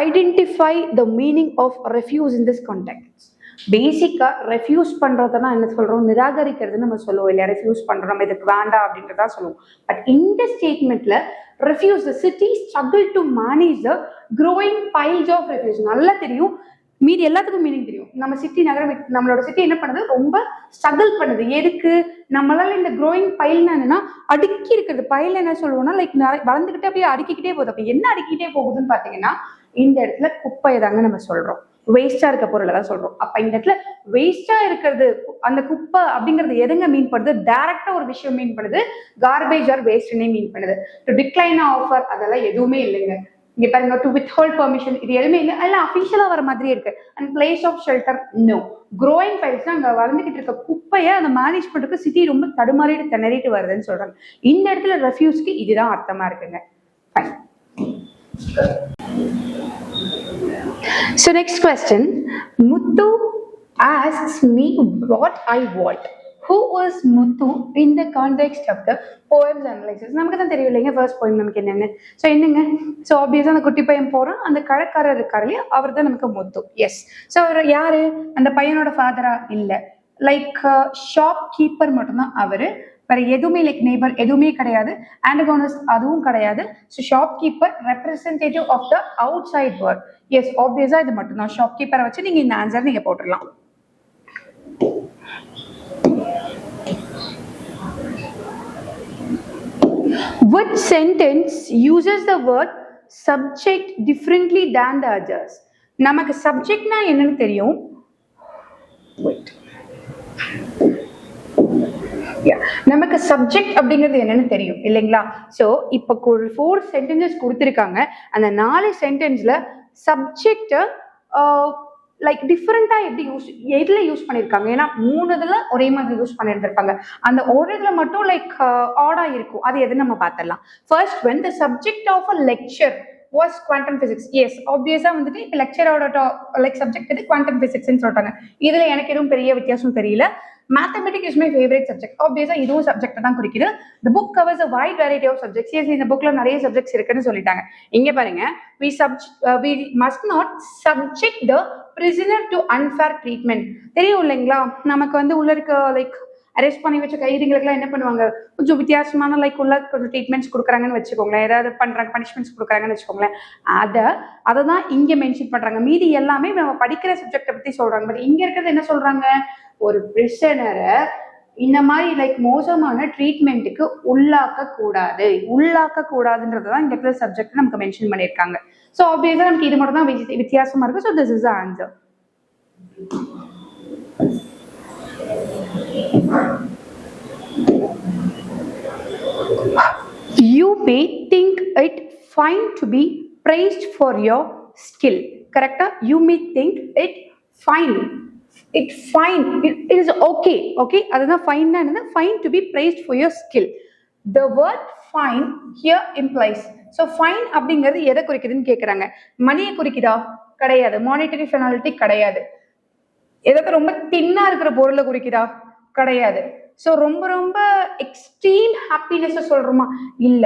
Identify the meaning of refuse in this context. பேசிக்கா refuse பண்றதுன்னா என்ன சொல்றோம், நிராகரிக்கிறது நம்ம சொல்லுவோம் இல்லையா, ரெஃப்யூஸ் பண்றோம், நம்ம இதுக்கு வேண்டாம் அப்படின்றதா சொல்லுவோம். பட் இந்த ஸ்டேட்மெண்ட்ல refuse, the city struggle to manage the growing piles of refuse. நல்லா தெரியும், மீதி எல்லாத்துக்கும் மீனிங் தெரியும். நம்ம சிட்டி நகரம், நம்மளோட சிட்டி என்ன பண்ணுது, ரொம்ப ஸ்ட்ரகிள் பண்ணுது. எதுக்கு, நம்மளால இந்த க்ரோயிங் பைல்னா என்னன்னா அடுக்கி இருக்கிறது. பைல் என்ன சொல்லுவோம்னா லைக் வளர்ந்துக்கிட்டே அப்படியே அடுக்கிக்கிட்டே போகுது. அப்ப என்ன அடுக்கிட்டே போகுதுன்னு பாத்தீங்கன்னா இந்த இடத்துல குப்பையை தாங்க நம்ம சொல்றோம், வேஸ்டா இருக்க பொருளை தான் சொல்றோம். அப்ப இந்த இடத்துல வேஸ்டா இருக்கிறது, அந்த குப்பை அப்படிங்கிறது எதுங்க மீன் பண்ணுது, டைரக்டா ஒரு விஷயம் மீன் பண்ணுது, கார்பேஜ் ஆர் வேஸ்ட்னே மீன் பண்ணுது. டு டிக்ளைன் ஆஃபர் அதெல்லாம் எதுவுமே இல்லைங்க. இங்க பாருங்க, டு வித்ஹோல்ட் பெர்மிஷன் இது எதுவுமே இல்லை, எல்லாம் அஃபிஷியலா வர மாதிரியே இருக்கு. And place of shelter no. Growing piles அங்க வளர்ந்துகிட்டு இருக்க குப்பையை அந்த மேனேஜ் பண்றதுக்கு சிட்டி ரொம்ப தடுமாறிட்டு திணறிட்டு வருதுன்னு சொல்றாங்க. இந்த இடத்துல ரெஃப்யூஸ்க்கு இதுதான் அர்த்தமா இருக்குங்க. Fine. So next question, Muthu asks me what I want. Who was Muthu in the context of the poems analysis? நமக்கு தான் தெரியும் இல்லைங்க ஃபர்ஸ்ட் போயம் நமக்கு என்னென்னு. ஸோ என்னங்க, ஸோ ஆப்வியஸாக அந்த குட்டி பையன் போகிறோம், அந்த கடைக்காரர் இருக்காரு இல்லையா, அவர் தான் நமக்கு முத்து. எஸ். ஸோ அவர் யாரு, அந்த பையனோட ஃபாதரா இல்லை, லைக் ஷாப் கீப்பர் மட்டும்தான் அவரு, வேற எதுவுமே லைக் நெய்பர் எதுவுமே கிடையாது, ஆண்டகோனிஸ்ட் அதுவும் கிடையாது. So shopkeeper representative of the outside world. Yes, ஆப்வியஸா இது மட்டும்தான். ஷாப் கீப்பரை வச்சு நீங்க இந்த ஆன்சர் நீங்க போட்டுடலாம். Which sentence uses the word subject differently than the others? நமக்கு சப்ஜெக்ட்னா என்னன்னு தெரியும். Wait. நமக்கு சப்ஜெக்ட் அப்படிங்கிறது என்னன்னு தெரியும் இல்லைங்களா. ஸோ இப்போ ஒரு 4 சென்டென்சஸ் கொடுத்துருக்காங்க. அந்த 4 சென்டென்ஸ்ல சப்ஜெக்ட் லைக் டிஃப்ரெண்டா எப்படி எதுல யூஸ் பண்ணிருக்காங்க, ஏன்னா 3 இதுல ஒரே மாதிரி யூஸ் பண்ணிருந்திருப்பாங்க. அந்த ஒரு இதுல மட்டும் லைக் ஆடா இருக்கும், அது எது நம்ம பார்த்தலாம். First when the subject of a lecture was quantum physics. Yes, ஆப்வியஸா வந்துட்டு இப்போ லெக்சரோட லைக் சப்ஜெக்ட் இது குவாண்டம் பிசிக்ஸ்ன்னு சொல்றாங்க. இதுல எனக்கு எதுவும் பெரிய வித்தியாசம் தெரியல. Mathematics is my favorite subject. Obviously இதுவும் சப்ஜெக்ட் தான் குறிக்குது. The book covers a wide variety of subjects. Yes, இந்த புக்ல நிறைய சப்ஜெக்ட்ஸ் இருக்குன்னு சொல்லிட்டாங்க. இங்க பாருங்க, we must not subject the prisoner to unfair treatment. தெரியும் இல்லைங்களா, நமக்கு வந்து உள்ள இருக்க லைக் அரெஸ்ட் பண்ணி வச்ச கைதிகளுக்குலாம் என்ன பண்ணுவாங்க, கொஞ்சம் வித்தியாசமான லைக் உள்ள கொஞ்சம் ட்ரீட்மெண்ட்ஸ் கொடுக்குறாங்கன்னு வச்சுக்கோங்களேன், ஏதாவது பண்றாங்க பனிஷ்மெண்ட்ஸ் கொடுக்குறாங்கன்னு வச்சுக்கோங்களேன், அதை தான் இங்க மென்ஷன் பண்றாங்க. மீதி எல்லாமே நம்ம படிக்கிற சப்ஜெக்டை பத்தி சொல்றாங்க. பட் இங்க இருக்கிறது என்ன சொல்றாங்க, ஒரு பிரிசனரை இந்த மாதிரி லைக் மோசமான ட்ரீட்மெண்ட்டுக்கு உள்ளாக்க கூடாதுன்றதுதான் இந்த இருக்கிற சப்ஜெக்ட் நமக்கு மென்ஷன் பண்ணியிருக்காங்க. ஸோ ஆப்வியஸா நமக்கு இது மட்டும் தான் வித்தியாசமா இருக்கு. So this is the answer. You may think it fine to be praised for your skill. Correcta? You may think it fine. It is okay. Okay, adha fine na enna, fine to be praised for your skill. The word fine here implies, so fine அப்படிங்கிறது எதை குறிக்குதுன்னு கேக்குறாங்க. மணியை குறிக்குதா? கிடையாது. Monetary penalty கிடையாது. ஏதாவது ரொம்ப தின்னா இருக்கிற பொருளை குறிக்குதா? கிடையாது. ஸோ ரொம்ப ரொம்ப எக்ஸ்ட்ரீம் ஹாப்பினஸ் சொல்றோமா? இல்ல,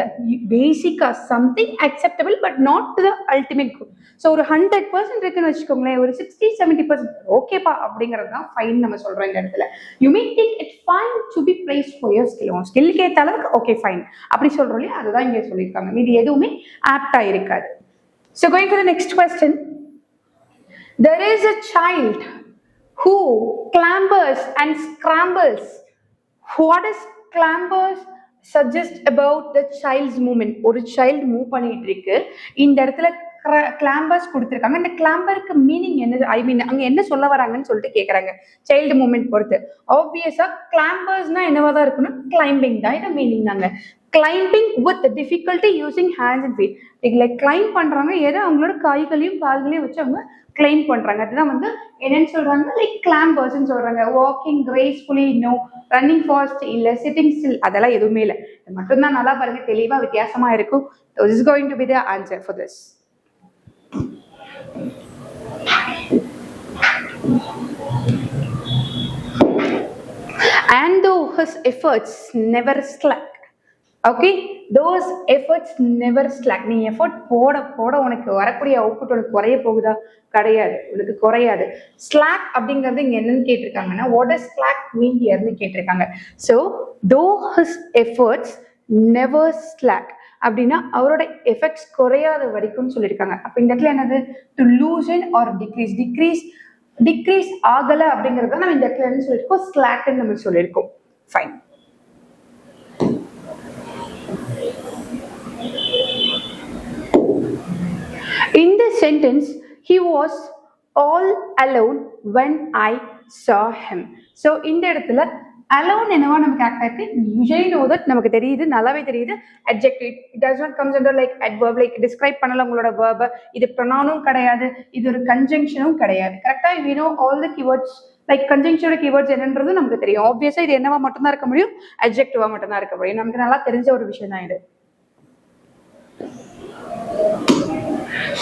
பேசிக்கா something acceptable but not to the ultimate good. So ஒரு 100% இருக்குன்னு வச்சுக்கோங்களேன், ஒரு 60-70% ஓகேப்பா அப்படிங்கிறது தான் ஃபைன் நம்ம சொல்றோம் இந்த இடத்துல. You may think it fine to be praised for your skill. உன் ஸ்கில்லுக்கு ஏற்ற அளவுக்கு ஓகே ஃபைன் அப்படி சொல்றோம் இல்லையா, அதுதான் இங்கே சொல்லியிருக்காங்க. மீது எதுவுமே ஆப்டா இருக்காது. So going for the next question. There is a child who clambers and scrambles. What does clambers suggest about the child's movement? ஒரு child மூவ் பண்ணிட்டு இருக்கு, இந்த இடத்துல கிளாம்பர்ஸ் கொடுத்துருக்காங்க. இந்த கிளாம்பருக்கு மீனிங் என்னது, ஐ மீன் அங்க என்ன சொல்ல வராங்கன்னு சொல்லிட்டு கேக்குறாங்க. சைல்டு மூவ்மெண்ட் பொறுத்து ஆப்வியஸா கிளாம்பர்ஸ்னா என்னவா தான் இருக்குன்னா கிளைம்பிங் தான் இது மீனிங் தாங்க. Climbing with difficulty using hands and feet. இதுல கிளைம் பண்றாங்க, ஏதோ அவங்களோட கைகளையும் கால்களையும் வச்சு அவங்க கிளைம் பண்றாங்க. அதுதான் வந்து என்னன்னு சொல்றாங்க, லைக் கிளாம்பர்ஸ் சொல்றாங்க. Walking gracefully no, running fast இல்ல, சிட்டிங் ஸ்டில் அதெல்லாம் எதுவுமே இல்லை. இது மட்டும்தான் நல்லா பாருங்க, தெளிவா வித்தியாசமா இருக்கும். This is going to be the answer for this. And though his efforts never slack. Okay, those efforts never slack. நீ எஃபர்ட் போட போட உனக்கு வரக்கூடிய அவுட்புட் உனக்கு குறைய போகுதா? கிடையாது, உனக்கு குறையாது. ஸ்லாக் அப்படிங்கிறது இங்க என்னன்னு கேட்டிருக்காங்கன்னா what does slack mean here-னு கேட்டிருக்காங்க. so though his efforts never slack அப்படின்னா அவரோட எஃபெக்ட்ஸ் குறையாத வரைக்கும் சொல்லியிருக்காங்க. அப்ப இந்த இடத்துல என்னது? To loosen or decrease. Decrease ஆகல அப்படிங்கறத நம்ம இந்த இடத்துல என்ன சொல்லியிருக்கோம்? ஸ்லாக்ன்னு நம்ம சொல்லியிருக்கோம். Fine. In this sentence, he was all alone when I saw him. So இந்த இடத்துல alone என்னவா நமக்கு ஆக்ட் ஆயிருக்கு? usually know that நமக்கு தெரியுது, நல்லாவே தெரியுது. adjective, it does not comes under like adverb, like describe பண்ணல உங்களோட verb. இது pronoun கிடையாது, இது ஒரு conjunctionம் கிடையாது. கரெக்டா we know all the keywords, like conjunction keywords என்னன்றது நமக்கு தெரியும். obviously இது என்னவா மட்டும் தான் இருக்க முடியும்? adjectiveவா மட்டும் தான் இருக்க முடியும். நமக்கு நல்லா தெரிஞ்ச ஒரு விஷயம் தான் இது.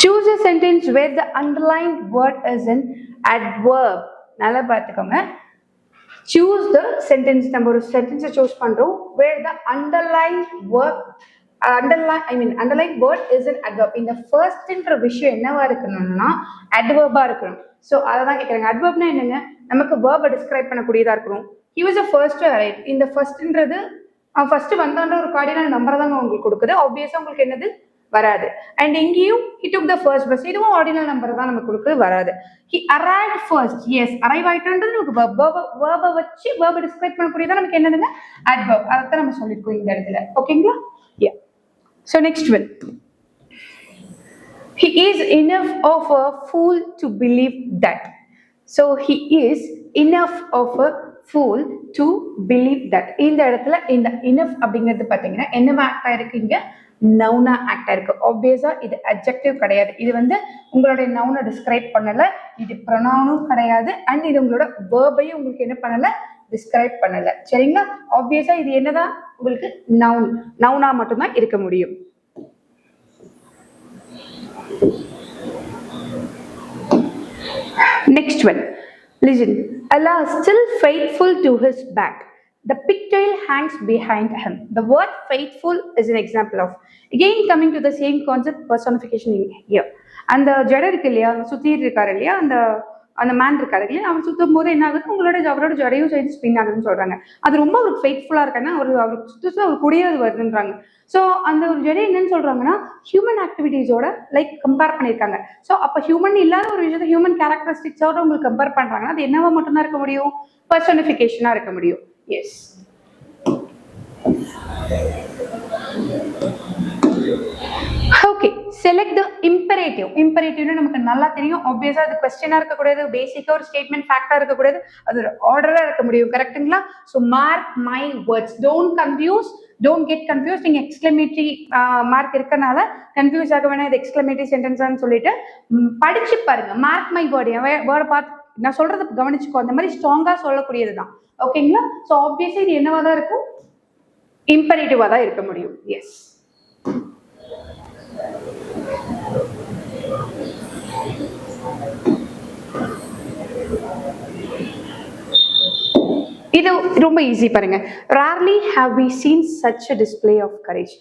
Choose a sentence where the underlined word is an adverb. நல்லா பார்த்துக்கோங்க. Choose the sentence. நம்ம ஒரு sentence choose பண்றோம் where the underlined word is an adverb. இந்த firstன்ற விஷயம் என்னவா இருக்கணும்னா adverb-ஆ இருக்கணும். So அத தான் கேக்குறாங்க. adverb-னா என்னங்க? நமக்கு verb-ஐ describe பண்ணக்கூடியதா இருக்கணும். He was the first to arrive. இந்த firstன்றது ஃபர்ஸ்ட் வந்தான்ற ஒரு கார்டினல் நம்பர் தாங்க உங்களுக்கு கொடுக்குது. ஆப்வியஸா உங்களுக்கு என்னது? வராது. அண்ட் இங்கேயும் he took the first bus. இதுவும் ஆர்டினல் நம்பர் தான் நமக்கு கொடுக்குது, வராது. he arrived first. yes, arrive ஆயிட்டான்றது நமக்கு verb வச்சு verb டிஸ்கிரைப் பண்ணக்கூடியதா நமக்கு என்னதுங்க? adverb. அதான் நம்ம சொல்லிருக்கோம் இந்த இடத்துல. ஓகேங்களா? yeah. so next one, he is enough of a fool to believe that. so he is enough of a fool to believe that. இந்த இடத்துல இந்த enough அப்படிங்கிறது பாத்தீங்கன்னா என்ன ஆக்ட் ஆயிருக்கு? இங்க நவுனா ஆக்ட் ஆயிருக்கு. ஆப்வியஸா இது அட்ஜெக்டிவ் கிடையாது. இது வந்து உங்களுடைய நவுனை டிஸ்கிரைப் பண்ணல, இது ப்ரொனவுனும் கிடையாது, அண்ட் இது உங்களோட வேர்பையும் உங்களுக்கு என்ன பண்ணல? டிஸ்கிரைப் பண்ணல. சரிங்களா? ஆப்வியஸா இது என்னதான் உங்களுக்கு? நவுனா மட்டும்தான் இருக்க முடியும். Next one, listen. Allah is still faithful to his back. The pigtail hangs behind him. The word faithful is an example of, again coming to the same concept, personification here. அந்த ஜடை இருக்கு இல்லையா, சுத்தி இருக்காரு இல்லையா, அந்த மேன் இருக்காரு இல்லையா, அவர் சுத்தும் போது என்ன ஆகுது? அவரோட ஜடையும் சேர்ந்து ஸ்பின் ஆகுதுன்னு சொல்றாங்க. அது ரொம்ப அவருக்கு ஃபெய்த்ஃபுல்லா இருக்காங்க, அவருக்கு சுத்து அவர் கூடயே அது வருதுன்றாங்க. ஸோ அந்த ஒரு ஜடை என்னன்னு சொல்றாங்கன்னா ஹியூமன் ஆக்டிவிட்டிஸோட லைக் கம்பேர் பண்ணியிருக்காங்க. ஸோ அப்போ ஹியூமன் இல்லாத ஒரு விஷயத்தை ஹியூமன் கேரக்டரிஸ்டிக்ஸோட உங்களுக்கு கம்பேர் பண்றாங்கன்னா அது என்னவா மட்டும்தான் இருக்க முடியும்? பர்சனிஃபிகேஷனா இருக்க முடியும். yes. okay, select the imperative. imperative நமக்கு நல்லா தெரியும். obviously அது क्वेश्चनா இருக்க கூடாது, பேசிக்கா ஒரு ஸ்டேட்மெண்ட் ஃபேக்டா இருக்க கூடாது, அது ஒரு ஆர்டரா இருக்க முடியும். கரெக்ட்டுங்களா? so mark my words. don't get confused. நீங்க எக்ஸ்க்ளமேட்டரி மார்க் இருக்கனால கன்ஃபியூஸ் ஆக வேணாம். இது எக்ஸ்க்ளமேட்டரி சென்டென்ஸ்னு சொல்லிட்டு படிச்சு பாருங்க. மார்க் மை வேர்ட், வேர்டை பார்த்து நான் சொல்றதை கவனிச்சுக்கோ. அந்த மாதிரி ஸ்ட்ராங்கா சொல்லக்கூடியதுதான். ஓகேங்களா? ஸோ ஆப்வியஸ்லி இது என்னவா தான் இருக்கும்? இம்பரேட்டிவா தான் இருக்க முடியும். எஸ். இது ரொம்ப ஈஸி பாருங்க. rarely have we seen such a display of courage.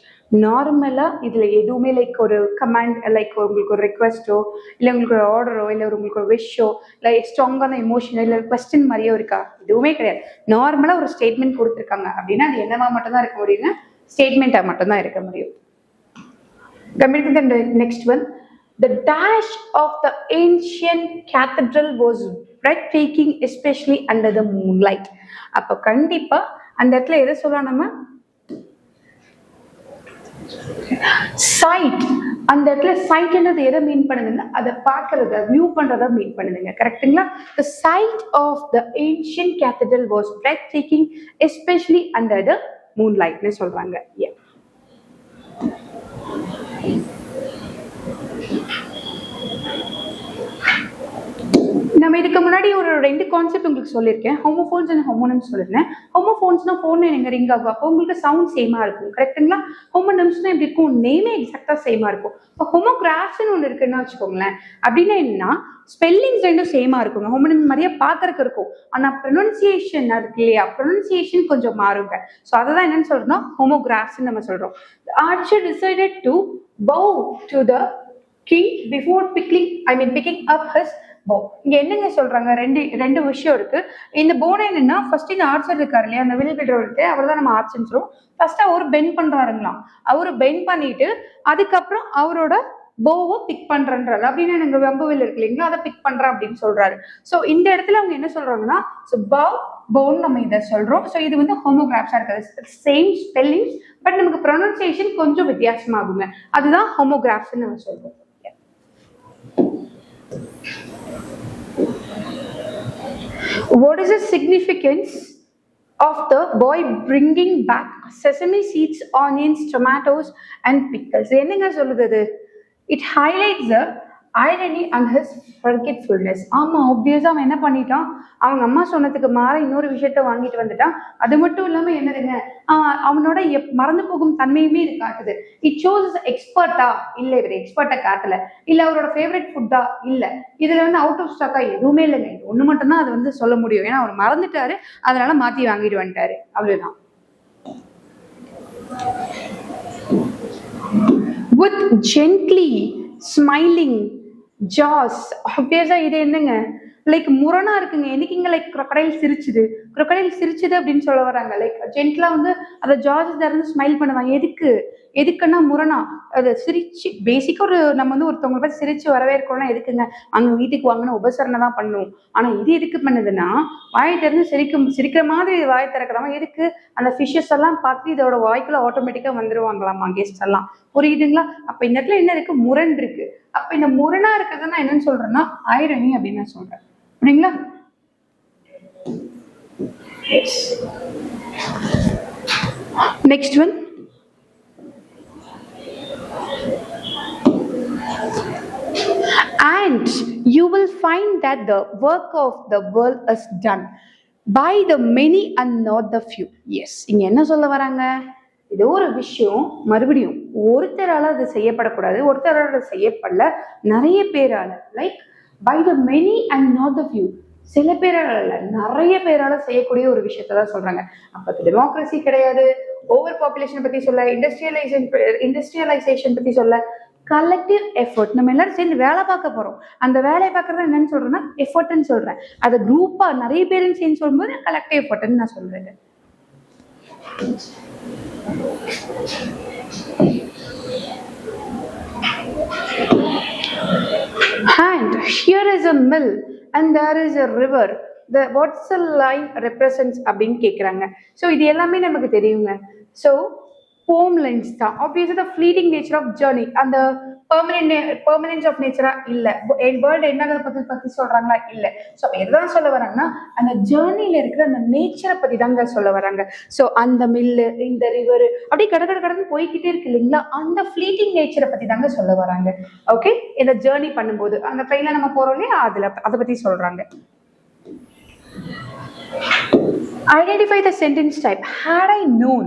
நார்மலா இதுல எதுவுமே லைக் ஒரு கமாண்ட், லைக் உங்களுக்கு ஒரு ரெக்வஸ்டோ இல்லை உங்களுக்கு ஒரு ஆர்டரோ இல்லை உங்களுக்கு ஒரு விஷோ இல்லை ஸ்ட்ராங்கான எமோஷனோ இல்லை கொஸ்டின் மாதிரியோ இருக்கா? எதுவுமே கிடையாது. நார்மலா ஒரு ஸ்டேட்மெண்ட் கொடுத்துருக்காங்க அப்படின்னா அது என்னவா மட்டும்தான் இருக்க முடியுங்க? ஸ்டேட்மெண்டா மட்டும்தான் இருக்க முடியும். Coming to the next one, the dash of the ancient cathedral was breathtaking, especially under the moonlight. அப்ப கண்டிப்பா அந்த இடத்துல எதை சொல்லலாம்? நம்ம சைட். அந்த இடத்துல சைட்ன்றது எதை மீன் பண்ணுதுங்க? அதை பார்க்கறத, வியூ பண்றத மீன் பண்ணுதுங்க. கரெக்ட்டுங்களா? the sight of the ancient cathedral was breathtaking, especially under the moonlight னு சொல்றாங்க. yeah. நம்ம இதுக்கு முன்னாடி ஒரு 2 கான்செப்ட் உங்களுக்கு சொல்லியிருக்கேன். ஹோமோஃபோன்ஸ் அண்ட் ஹோமோனிம்ஸ் சொல்லியிருந்தேன். ஹோமோஃபோன்ஸ்னா ஃபோன் எங்க ரிங் ஆகும், அப்போ உங்களுக்கு சவுண்ட் சேமா இருக்கும், கரெக்டுங்களா? ஹோமோனிம்ஸ்னா எப்படி இருக்கும், நேமே எக்ஸாக்டா சேமா இருக்கும். இப்போ ஹோமோகிராஃப்ஸ்னு ஒன்று இருக்குன்னு வச்சுக்கோங்களேன். அப்படின்னா என்னன்னா ஸ்பெல்லிங்ஸ் ரெண்டும் சேமா இருக்குங்க. ஹோமோனிம் மாதிரியே பார்க்கறதுக்கு இருக்கும், ஆனா ப்ரொனன்சியேஷன் இருக்கு இல்லையா, ப்ரொனன்சியேஷன் கொஞ்சம் மாறுங்க. ஸோ அதை தான் என்னன்னு சொல்றோம்னா ஹோமோகிராஃப்ஸ் நம்ம சொல்றோம். Archer decided to bow to the king before picking up his bow. இங்க என்னங்க சொல்றாங்க, ரெண்டு விஷயம் இருக்கு. இந்த போன என்னன்னா ஃபர்ஸ்ட் இந்த ஆர்ச்சர் இருக்காரு இல்லையா, அந்த வில் விடுறவருக்கு அவர் தான் நம்ம ஆர்ச்சர்னு சொல்றோம். ஃபர்ஸ்ட் அவர் பெண்ட் பண்றாருங்களாம். அவரு பெண்ட் பண்ணிட்டு அதுக்கப்புறம் அவரோட போவை பிக் பண்றன்றாரு. அப்படின்னு எனக்கு வெம்புவில் இருக்கு இல்லைங்களா, அதை பிக் பண்றேன் அப்படின்னு சொல்றாரு. ஸோ இந்த இடத்துல அவங்க என்ன சொல்றாங்கன்னா போன் நம்ம இதை சொல்றோம். ஸோ இது வந்து ஹோமோகிராஃப்ஸா இருக்காது, சேம் ஸ்பெல்லிங்ஸ், பட் நமக்கு ப்ரொனன்சியேஷன் கொஞ்சம் வித்தியாசமாகுங்க. அதுதான் ஹோமோகிராஃப்ஸ் நம்ம சொல்றோம். What is the significance of the boy bringing back sesame seeds, onions, tomatoes and pickles? என்னங்க சொல்லுது? It highlights the irony and his forgetfulness. ஆமா, ஆப்வியஸா அவன் என்ன பண்ணிட்டான், அவங்க அம்மா சொன்னதுக்கு மாற இன்னொரு விஷயத்த வாங்கிட்டு வந்துட்டான். அது மட்டும் இல்லாம என்னதுங்க, அவனோட மறந்து போகும் தன்மையுமே இது காட்டுது. இட் ஷோஸ் எக்ஸ்பர்ட்டா இல்ல, இவர் எக்ஸ்பர்ட்டா காட்டல, இல்ல அவரோட ஃபேவரட் ஃபுட்டா இல்ல, இதுல வந்து அவுட் ஆஃப் ஸ்டாக்கா எதுவுமே இல்லைங்க. இது ஒண்ணு மட்டும் தான் அது வந்து சொல்ல முடியும். ஏன்னா அவர் மறந்துட்டாரு, அதனால மாத்தி வாங்கிட்டு வந்துட்டாரு, அவ்வளவுதான். With gently smiling jaws. ஆப்வியஸா இது என்னங்க, லைக் முரணா இருக்குங்க. என்னைக்குங்க லைக் crocodile சிரிச்சுது அப்படின்னு சொல்ல வராங்க. லைக் ஜென்ட்லா வந்து அதை ஜார்ஜ் திறந்து ஸ்மைல் பண்ணுவாங்க. எதுக்குன்னா முரணா, அதை சிரிச்சு பேசிக்கா நம்ம வந்து ஒருத்தவங்களை பார்த்து சிரிச்சு வரவேற்கணும்னா எதுக்குங்க, அங்க வீட்டுக்கு வாங்கின உபசரணை தான் பண்ணும். ஆனா இது எதுக்கு பண்ணுதுன்னா, வாயை திறந்து சிரிக்கிற மாதிரி வாயை திறக்கிறாம எதுக்கு, அந்த ஃபிஷஸ் எல்லாம் பார்த்து இதோட வாய்க்குள்ள ஆட்டோமேட்டிக்கா வந்துருவாங்களாமா கெஸ்ட் எல்லாம். புரியுதுங்களா? அப்ப இந்த இடத்துல என்ன இருக்கு, முரண் இருக்கு. அப்ப இந்த முரணா இருக்கிறதுனா என்னன்னு சொல்றேன்னா ஐரணி அப்படின்னு நான் சொல்றேன். புரியுங்களா? Next one, and you will find that the work of the world is done by the many and not the few. Yes, இங்க என்ன சொல்ல வராங்க, இது ஒரு விஷயம் மறுபடியும் ஒருத்தரால அது செய்யப்படக்கூடாது, ஒருத்தரால அது செய்யப்படல, நிறைய பேரால. Like by the many and not the few, சில பேரால நிறைய பேரால செய்யக்கூடிய ஒரு விஷயத்தான் சொல்றாங்க. அப்ப டெமோக்ரஸி கிடையாது, ஓவர் பாப்புலேஷன் பத்தி சொல்ல, இண்டஸ்ட்ரியலைசேஷன் பத்தி சொல்ல, கலெக்டிவ் எஃபர்ட். நம்ம எல்லாரும் சேர்ந்து வேலை பார்க்க போறோம். அந்த வேலையை பார்க்கறது என்னன்னு சொல்றேன்னா எஃபர்ட்னு சொல்றேன். அதை குரூப்பா நிறைய பேரும் சேர்ந்து சொல்லும்போது கலெக்டிவ் எஃபர்ட்னு நான் சொல்றேன். And here is a mill and there is a river. What's the line represents அப்படின்னு கேக்குறாங்க. ஸோ இது எல்லாமே நமக்கு தெரியுங்க. ஸோ ஹோம் லைன்ஸ் தான். ஆப்வியஸா த ஃப்ளீட்டிங் நேச்சர் ஆஃப் ஜர்னி, அந்த பெர்மனன்ஸ் ஆஃப் நேச்சரா இல்ல, வேர்ல்டு என்னதை பத்தி சொல்றாங்களா இல்ல. ஸோ எதான் சொல்ல வராங்கன்னா அந்த ஜேர்னில இருக்கிற அந்த நேச்சரை பத்தி தாங்க சொல்ல வராங்க. ஸோ அந்த மில்லு, இந்த ரிவர் அப்படியே கடந்து போய்கிட்டே இருக்கு இல்லைங்களா, அந்த ஃப்ளீட்டிங் நேச்சரை பத்தி தாங்க சொல்ல வராங்க. ஓகே, இந்த ஜேர்னி பண்ணும்போது அந்த ட்ரெயின்ல நம்ம போறோம் இல்லையா, அதை பத்தி சொல்றாங்க. Identify the sentence type. Had I known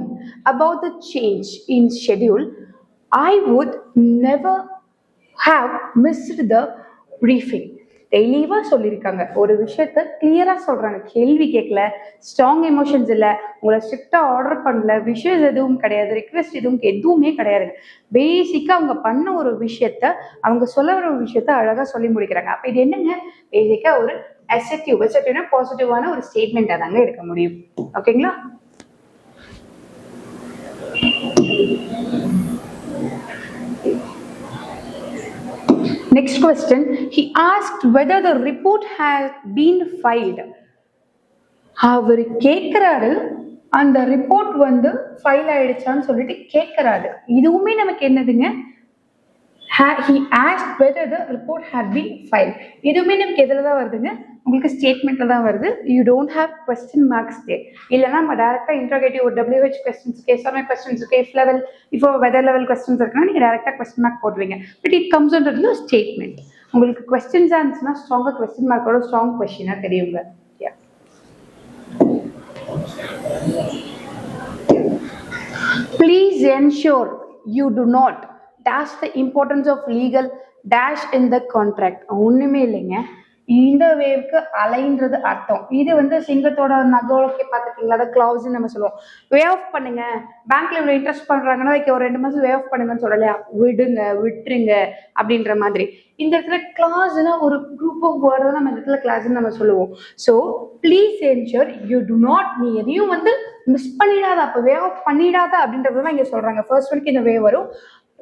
about the change in schedule, I would never have missed the briefing. தெளிவா சொல்லியிருக்காங்க, ஒரு விஷயத்த கிளியரா சொல்றாங்க. கேள்வி கேட்கல, ஸ்ட்ராங் எமோஷன்ஸ் இல்லை, உங்களை ஸ்ட்ரிக்டா ஆர்டர் பண்ணல, விஷயம் எதுவும் கிடையாது, ரிக்வெஸ்ட் எதுவுமே கிடையாது. பேசிக்கா அவங்க பண்ண ஒரு விஷயத்த, அவங்க சொல்ல வர ஒரு விஷயத்த அழகா சொல்லி முடிக்கிறாங்க. அப்ப இது என்னங்க, பேசிக்கா ஒரு அசெப்டிவ்னா பாசிட்டிவான ஒரு ஸ்டேட்மெண்டா தாங்க இருக்க முடியும். ஓகேங்களா? Next question, he asked whether the report has been filed. அவர் கேட்கிறாரு, அந்த ரிப்போர்ட் வந்து ஃபைல் ஆயிடுச்சான்னு சொல்லிட்டு கேட்கிறாரு. இதுவுமே நமக்கு என்னதுங்க, he asked whether the report had been filed. இதுவுமே நமக்கு எதுல தான் வருதுங்க, உங்களுக்கு ஸ்டேட்மெண்ட்ல தான் வருது. You don't have question marks there. இல்லைன்னா நம்ம டேரக்டா இன்ட்ரோகேட்டிவ் ஒரு WH கொஸ்டின்ஸ் இருக்கு, SRM கொஸ்டின்ஸ் இருக்கு, F லெவல் இப்போ வெதர் லெவல் கொஸ்டின்ஸ் இருக்குன்னா நீங்க டேரக்டா கொஸ்டின் மார்க் போடுவீங்க. But it comes under the statement. உங்களுக்கு கொஸ்டின்ஸா இருந்துச்சுன்னா ஸ்ட்ராங்கா கொஸ்டின் மார்க்கோட ஸ்ட்ராங் கொஸ்டினா தெரியுங்க. Please ensure you do not dash the importance of legal dash in the contract. ஒண்ணுமே இல்லைங்க. இந்த வேவ்க்கு அலைன்றது அர்த்தம். இது வந்து சிங்கத்தோட நகோக்கே பார்த்துருக்கீங்களா, அதை கிளாஸ் நம்ம சொல்லுவோம். வே ஆஃப் பண்ணுங்க, பேங்க்ல இவ்வளவு இன்ட்ரெஸ்ட் பண்றாங்கன்னா ஒரு 2 மாசம் வே ஆஃப் பண்ணுங்கன்னு சொல்லலையா, விடுங்க விட்டுருங்க அப்படின்ற மாதிரி. இந்த இடத்துல கிளாஸ்னா ஒரு குரூப் ஆஃப் வேர்டு தான் நம்ம இந்த இடத்துல கிளாஸ்ன்னு நம்ம சொல்லுவோம். So please ensure you to not, நீ எதையும் வந்து மிஸ் பண்ணிடாத, அப்போ வே ஆஃப் பண்ணிடாத அப்படின்றது தான் இங்க சொல்றாங்க. ஃபர்ஸ்ட் ஒன்க்கு இந்த வே வரும்.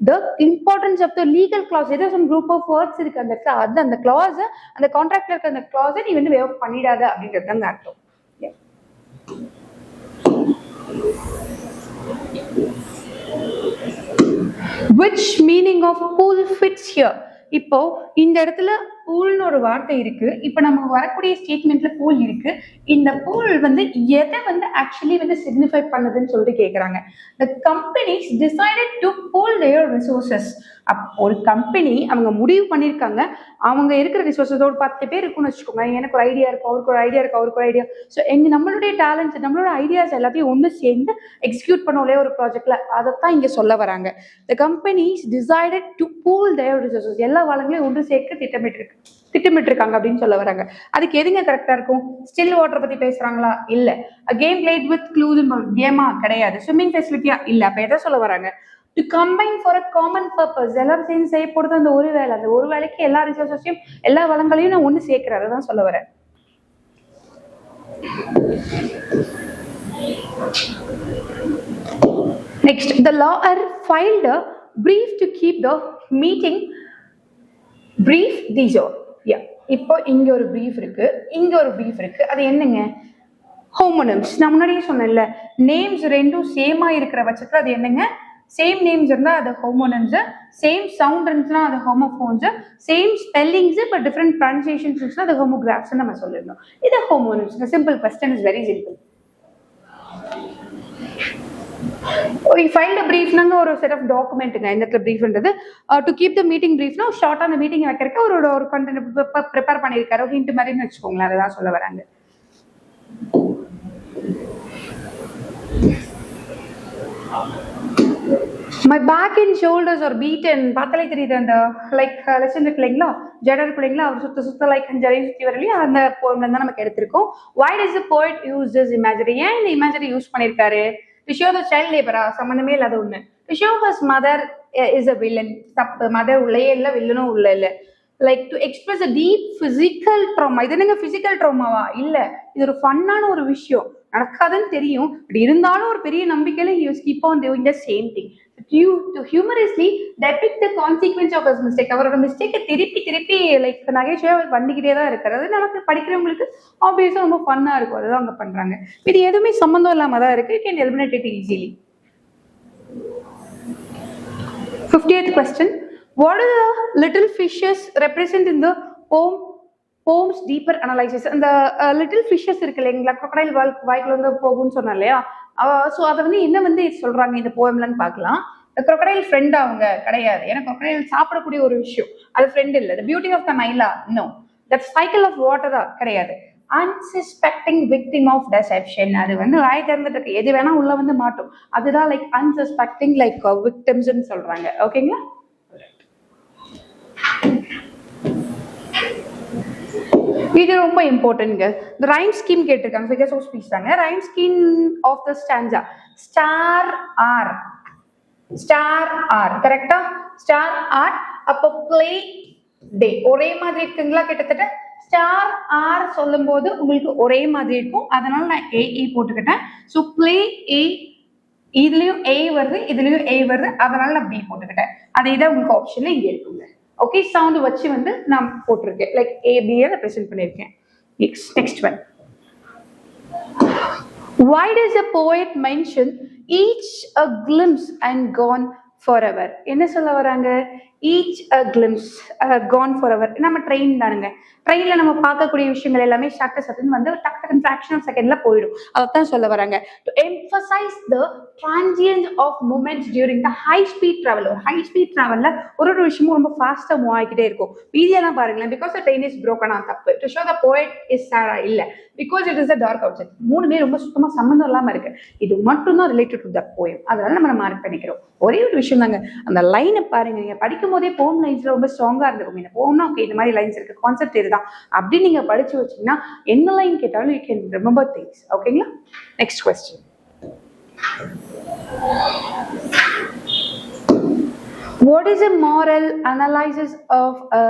The importance of the legal clause, ஏதோ some group of words இருக்கு அந்த இடத்துல, அது அந்த clause, அந்த கான்ட்ராக்ட்ல இருக்க அந்த clause நீ வந்து வேவ் பண்ணிடாத அப்படின்றது தான் அர்த்தம். Which meaning of pool fits here? இப்போ இந்த இடத்துல பூல்னு ஒரு வார்த்தை இருக்கு. இப்போ நம்ம வரக்கூடிய ஸ்டேட்மெண்ட்ல பூல் இருக்கு. இந்த பூல் வந்து எதை வந்து ஆக்சுவலி வந்து சிக்னிஃபை பண்ணுதுன்னு சொல்லிட்டு கேட்குறாங்க. The companies decided to pool their resources. ஒரு கம்பெனி அவங்க முடிவு பண்ணியிருக்காங்க, அவங்க இருக்கிற ரிசோர்ஸஸ் ஒரு 10 பேர் இருக்குன்னு வச்சுக்கோங்க. எனக்கு ஒரு ஐடியா இருக்கும், அவருக்கு ஒரு ஐடியா இருக்கு, அவருக்கு ஒரு ஐடியா. ஸோ நம்மளுடைய டேலண்ட்ஸ், நம்மளோட ஐடியாஸ் எல்லாத்தையும் ஒன்று சேர்ந்து எக்ஸிக்யூட் பண்ணோலே ஒரு ப்ராஜெக்ட்ல, அதைத்தான் இங்க சொல்ல வராங்க. The companies decided to pool their resources. எல்லா வளங்களையும் ஒன்று சேர்க்க திட்டமிட்டிருக்காங்க அப்படின்னு சொல்ல வராங்க. அதுக்கு எதுங்க கரெக்டா இருக்கும்? ஸ்டில் வாட்டர் பத்தி பேசுறாங்களா? இல்ல. கேம் பிளேட் வித் க்ளூஸ், கேமா கிடையாது. ஸ்விம்மிங் ஃபெசிலிட்டியா? இல்ல. அப்ப எதை சொல்ல வராங்க? To combine for a common purpose. எல்லாரும் சேர்ந்து செய்யப்படுது அந்த ஒரு வேலை. அந்த ஒரு வேலைக்கு எல்லா ரிசோர்ஸையும் எல்லா வளங்களையும் நான் ஒண்ணு சேர்க்கிறேன், அதை தான் சொல்ல வரேன். Next, the lawyer filed a brief to keep the meeting brief. These are, yeah. இப்போ இங்க ஒரு பிரீஃப் இருக்கு, இங்க ஒரு பிரீஃப் இருக்கு. அது என்னங்க? ஹோமோனிம்ஸ். நான் முன்னாடியே சொன்னேன்ல, நேம்ஸ் ரெண்டும் சேமா இருக்கிற பட்சத்துல அது என்னங்க? சேம் நேம்ஸ் இருந்தா அது ஹோமோனிம்ஸ், சேம் சவுண்ட் இருந்துச்சுன்னா அது homophones, same spellings but different pronunciations இருந்துச்சுன்னா அது ஹோமோகிராஃப்ஸ் நம்ம சொல்லிருந்தோம். இது homonyms. Simple question is very simple. Filed பிரீஃப்னாங்க ஒரு செட் ஆஃப் டாக்குமெண்ட்டுங்க. இந்த இடத்துல பிரீஃப்ன்றது டு கீப் த மீட்டிங் பிரீஃப்னா ஷார்ட்டா அந்த மீட்டிங் வைக்கிறதுக்கு ஒரு கண்டென்ட் ப்ரிப்பேர் பண்ணியிருக்காரு, ஹிண்ட் மாதிரின்னு வச்சுக்கோங்களேன். அதை தான் சொல்ல வராங்க. My back and shoulders are beaten. பார்த்தாலே தெரியுது அந்த லைக் லெசன் இருக்கு இல்லைங்களா, ஜடர் இருக்கு இல்லைங்களா, அவர் சுத்த லைக் ஜடை சுற்றி வரலையா, அந்த போர்ம்ல தான் நமக்கு எடுத்திருக்கோம். Why does the poet use this imagery? ஏன் இந்த இமேஜரி யூஸ் பண்ணியிருக்காரு? To show the child labor. சம்பந்தமே இல்லாத ஒண்ணு. To show his mother is a villain. தப்பு. மதர் உள்ளே இல்லை, வில்லனும் உள்ள இல்லை. Like to express a deep physical drama. இது என்னங்க பிசிக்கல் ட்ராமாவா? இல்ல, இது ஒரு ஃபன்னான ஒரு விஷயம், நடக்காதுன்னு தெரியும், பட் இருந்தாலும் ஒரு பெரிய நம்பிக்கையில he was keep on doing the same thing to humorously depict the consequence of his mistake. அவரோட மிஸ்டேக்கை திருப்பி லைக் நகைச்சுவையா பண்ணிக்கிட்டே தான் இருக்கிறது. நமக்கு படிக்கிறவங்களுக்கு ஆப்வியஸா ரொம்ப ஃபன்னா இருக்கும். அதுதான் அவங்க பண்றாங்க. இது எதுவுமே சம்பந்தம் இல்லாம தான் இருக்கு. You can eliminate it easily. 50th question. What are the little fishes represent in the poem's deeper analysis? அந்த லிட்டில் ஃபிஷஸ் இருக்கு இல்லைங்களா, crocodile வாய்க்குள்ள வந்து போகும்னு சொன்னா இல்லையா, ஸோ அதை வந்து என்ன வந்து சொல்றாங்க இந்த போயம்லன்னு பார்க்கலாம். crocodile ஃப்ரெண்ட் அவங்க கிடையாது, ஏன்னா crocodile சாப்பிடக்கூடிய ஒரு விஷயம், அது ஃப்ரெண்ட் இல்லை. the beauty of the Naila, no. that cycle of water கிடையாது. unsuspecting victim of deception, அது வந்து வாய் திறந்துட்டு இருக்கு, எது வேணா உள்ள வந்து மாட்டோம், அதுதான் லைக் unsuspecting லைக் victims சொல்றாங்க. ஓகேங்களா? இது ரொம்ப இம்பார்ட்டன்ட்ங்க. இந்த ரைம் ஸ்கீம் கேட்டிருக்காங்க, ஃபிகர்ஸ் ஆஃப் ஸ்பீச் தாங்க. Rhyme scheme of the stanza star are கரெக்டா? Star are. அப்போ பிளே டே ஒரே மாதிரி இருக்குங்களா? கிட்டத்தட்ட ஸ்டார் ஆர் சொல்லும் போது உங்களுக்கு ஒரே மாதிரி இருக்கும், அதனால நான் ஏ போட்டுக்கிட்டேன். ஸோ பிளே ஏ, இதுலயும் ஏ வருது, இதுலயும் ஏ வருது, அதனால நான் பி போட்டுக்கிட்டேன். அதே தான் உங்களுக்கு ஆப்ஷன்ல இங்க இருக்குங்க. ஓகே, சவுண்ட் வச்சு வந்து நான் போட்டிருக்கேன், லைக் ஏபியை ரெப்ரசென்ட் பண்ணியிருக்கேன். Next one. Why does a poet mention each a glimpse and gone forever? என்ன சொல்ல வராங்க? Each a glimpse gone forever. நம்ம ட்ரெயின் தானுங்க, ட்ரெயின்ல நம்ம பார்க்கக்கூடிய விஷயங்கள் எல்லாமே சட்டுன்னு வந்து டக்கு ஃபிராக்ஷன் ஆஃப் செகண்ட்ல போயிடும். அதைத்தான் சொல்ல வராங்க. To emphasise the transience of moments during the high speed travel. ஒரு ஹை ஸ்பீட் டிராவல்ல ஒரு விஷயமும் ரொம்ப ஃபாஸ்டா மூவ் ஆகிக்கிட்டே இருக்கும். மீதியெல்லாம் பாருங்களேன், because the train is broken on தப்பு. To show the poet is சேடா இல்ல, because it is a dark object. மூணுமே ரொம்ப சுத்தமா சம்மந்தம் இல்லாம இருக்கு. இது மட்டும் தான் ரிலேட்டட் டு த போயம். அதனால நம்ம மார்க் பண்ணிக்கிறோம். ஒரே ஒரு விஷயம் தாங்க, அந்த லைனை பாருங்க. நீங்க படிக்கும் போதே போம் லைன்ஸ்ல ரொம்ப ஸ்ட்ராங்கா இருந்திருக்கும். இந்த போம்னா ஓகே இந்த மாதிரி லைன்ஸ் இருக்கு, கான்செப்ட் இதுதான் அப்படி நீங்க படிச்சு வச்சீங்கன்னா என்ன லைன் கேட்டாலும் யூ கேன் ரிமெம்பர் திங்ஸ். ஓகேங்களா? Next question. What is a moral analysis of a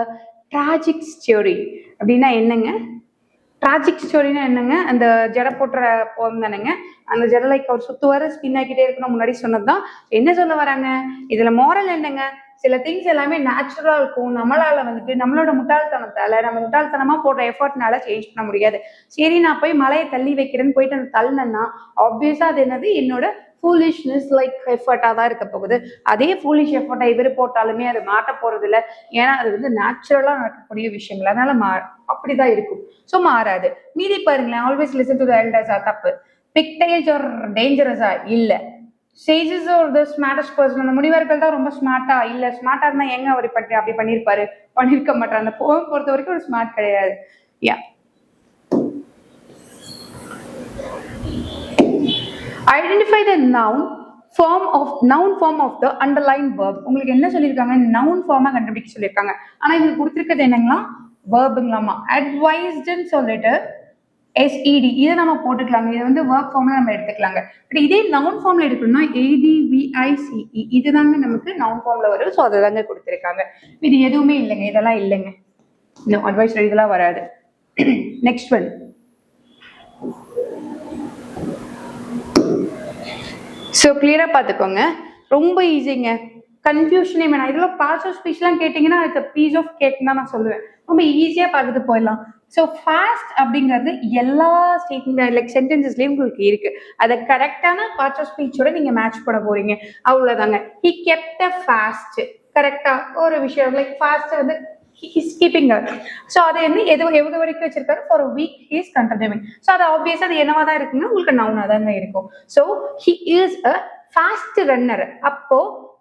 tragic story? அப்படின்னா என்னங்க? டிராஜிக் ஸ்டோரினா என்னங்க? அந்த ஜட போட்டுற போம் தானேங்க. அந்த ஜட லைக் அவர் சுத்துவாரு, ஸ்பின் ஆக்கிட்டே இருக்கணும், முன்னாடி சொன்னதுதான். என்ன சொல்ல வராங்க இதுல? மாரல் என்னங்க? சில திங்ஸ் எல்லாமே நேச்சுரலா இருக்கும், நம்மளால வந்துட்டு நம்மளோட முட்டாள்தனத்தால, நம்ம முட்டாள்தனமா போடுற எஃபர்ட்னால சேஞ்ச் பண்ண முடியாது. சரி நான் போய் மலையை தள்ளி வைக்கிறேன்னு போயிட்டு அந்த தள்ளினேன்னா ஆப்வியஸா அது என்னது? என்னோட ஃபூலிஷ்னஸ் லைக் எஃபர்ட்டாக தான் இருக்க போகுது. அதே ஃபூலிஷ் எஃபர்ட்டை இவர் போட்டாலுமே அது மாட்ட போறது இல்லை. ஏன்னா அது வந்து நேச்சுரலாக நடக்கக்கூடிய விஷயங்கள், அதனால அப்படிதான் இருக்கும். ஸோ மாறாது. மீதி பாருங்களேன், ஆல்வேஸ் லிசன் டு த எல்டர்ஸா தப்பு. பிக்டைல்ஸ் ஒரு டேஞ்சரஸா இல்லை. சேஜஸ் ஒரு த ஸ்மார்டஸ்ட் பர்சன். அந்த முனிவர்கள் தான் ரொம்ப ஸ்மார்ட்டா இல்லை. ஸ்மார்ட்டா இருந்தா எங்க அவர் அப்படி பண்ணியிருப்பாரு? பண்ணியிருக்க மாட்டார். அந்த போம் பொறுத்த வரைக்கும் ஒரு ஸ்மார்ட் கிடையாது. Yeah, identify the noun form of the underlying verb. உங்களுக்கு என்ன சொல்லியிருக்காங்க? நவுன் ஃபார்மா கண்டுபிடிக்க சொல்லியிருக்காங்க. ஆனா இதுக்கு கொடுத்துருக்கிறது என்னங்களா? வேர்புங்களாமா. அட்வைஸ்டுன்னு சொல்லிட்டு SED இதை நம்ம போட்டுக்கலாங்க. இதை வந்து வேர்ப் ஃபார்ம்ல நம்ம எடுத்துக்கலாங்க. பட் இதே நவுன் ஃபார்ம்ல எடுக்கணும்னா ADVICE இதுதாங்க நமக்கு நவுன் ஃபார்ம்ல வரும். ஸோ அதை தாங்க கொடுத்துருக்காங்க. இது எதுவுமே இல்லைங்க, இதெல்லாம் இல்லைங்க. இன்னும் அட்வைஸ் இதெல்லாம் வராது. Next one. ஸோ கிளியராக பார்த்துக்கோங்க, ரொம்ப ஈஸிங்க. கன்ஃபியூஷனே வேணாம். இதெல்லாம் பார்ட்ஸ் ஆஃப் ஸ்பீச்லாம் கேட்டிங்கன்னா it's a piece of cake தான் நான் சொல்லுவேன். ரொம்ப ஈஸியாக பார்த்துட்டு போயிடலாம். ஸோ ஃபாஸ்ட் அப்படிங்கிறது எல்லா ஸ்டேட்மெண்ட் லைக் சென்டென்சஸ்லேயும் உங்களுக்கு இருக்கு. அதை கரெக்டான பார்ட்ஸ் ஆஃப் ஸ்பீச்சோட நீங்கள் மேட்ச் பண்ண போறீங்க, அவ்வளோதாங்க. He kept a fast. கரெக்டாக ஒரு விஷயம் லைக் ஃபாஸ்ட் வந்து he's keeping her. So அது என்ன எவ்வளவு வரைக்கும் வச்சிருக்காரு? for a week he is continuing. So அது ஆப்வியஸா அது என்னவா தான் இருக்குன்னா உங்களுக்கு நவுனா தாங்க இருக்கும். So he is a fast runner. அப்போ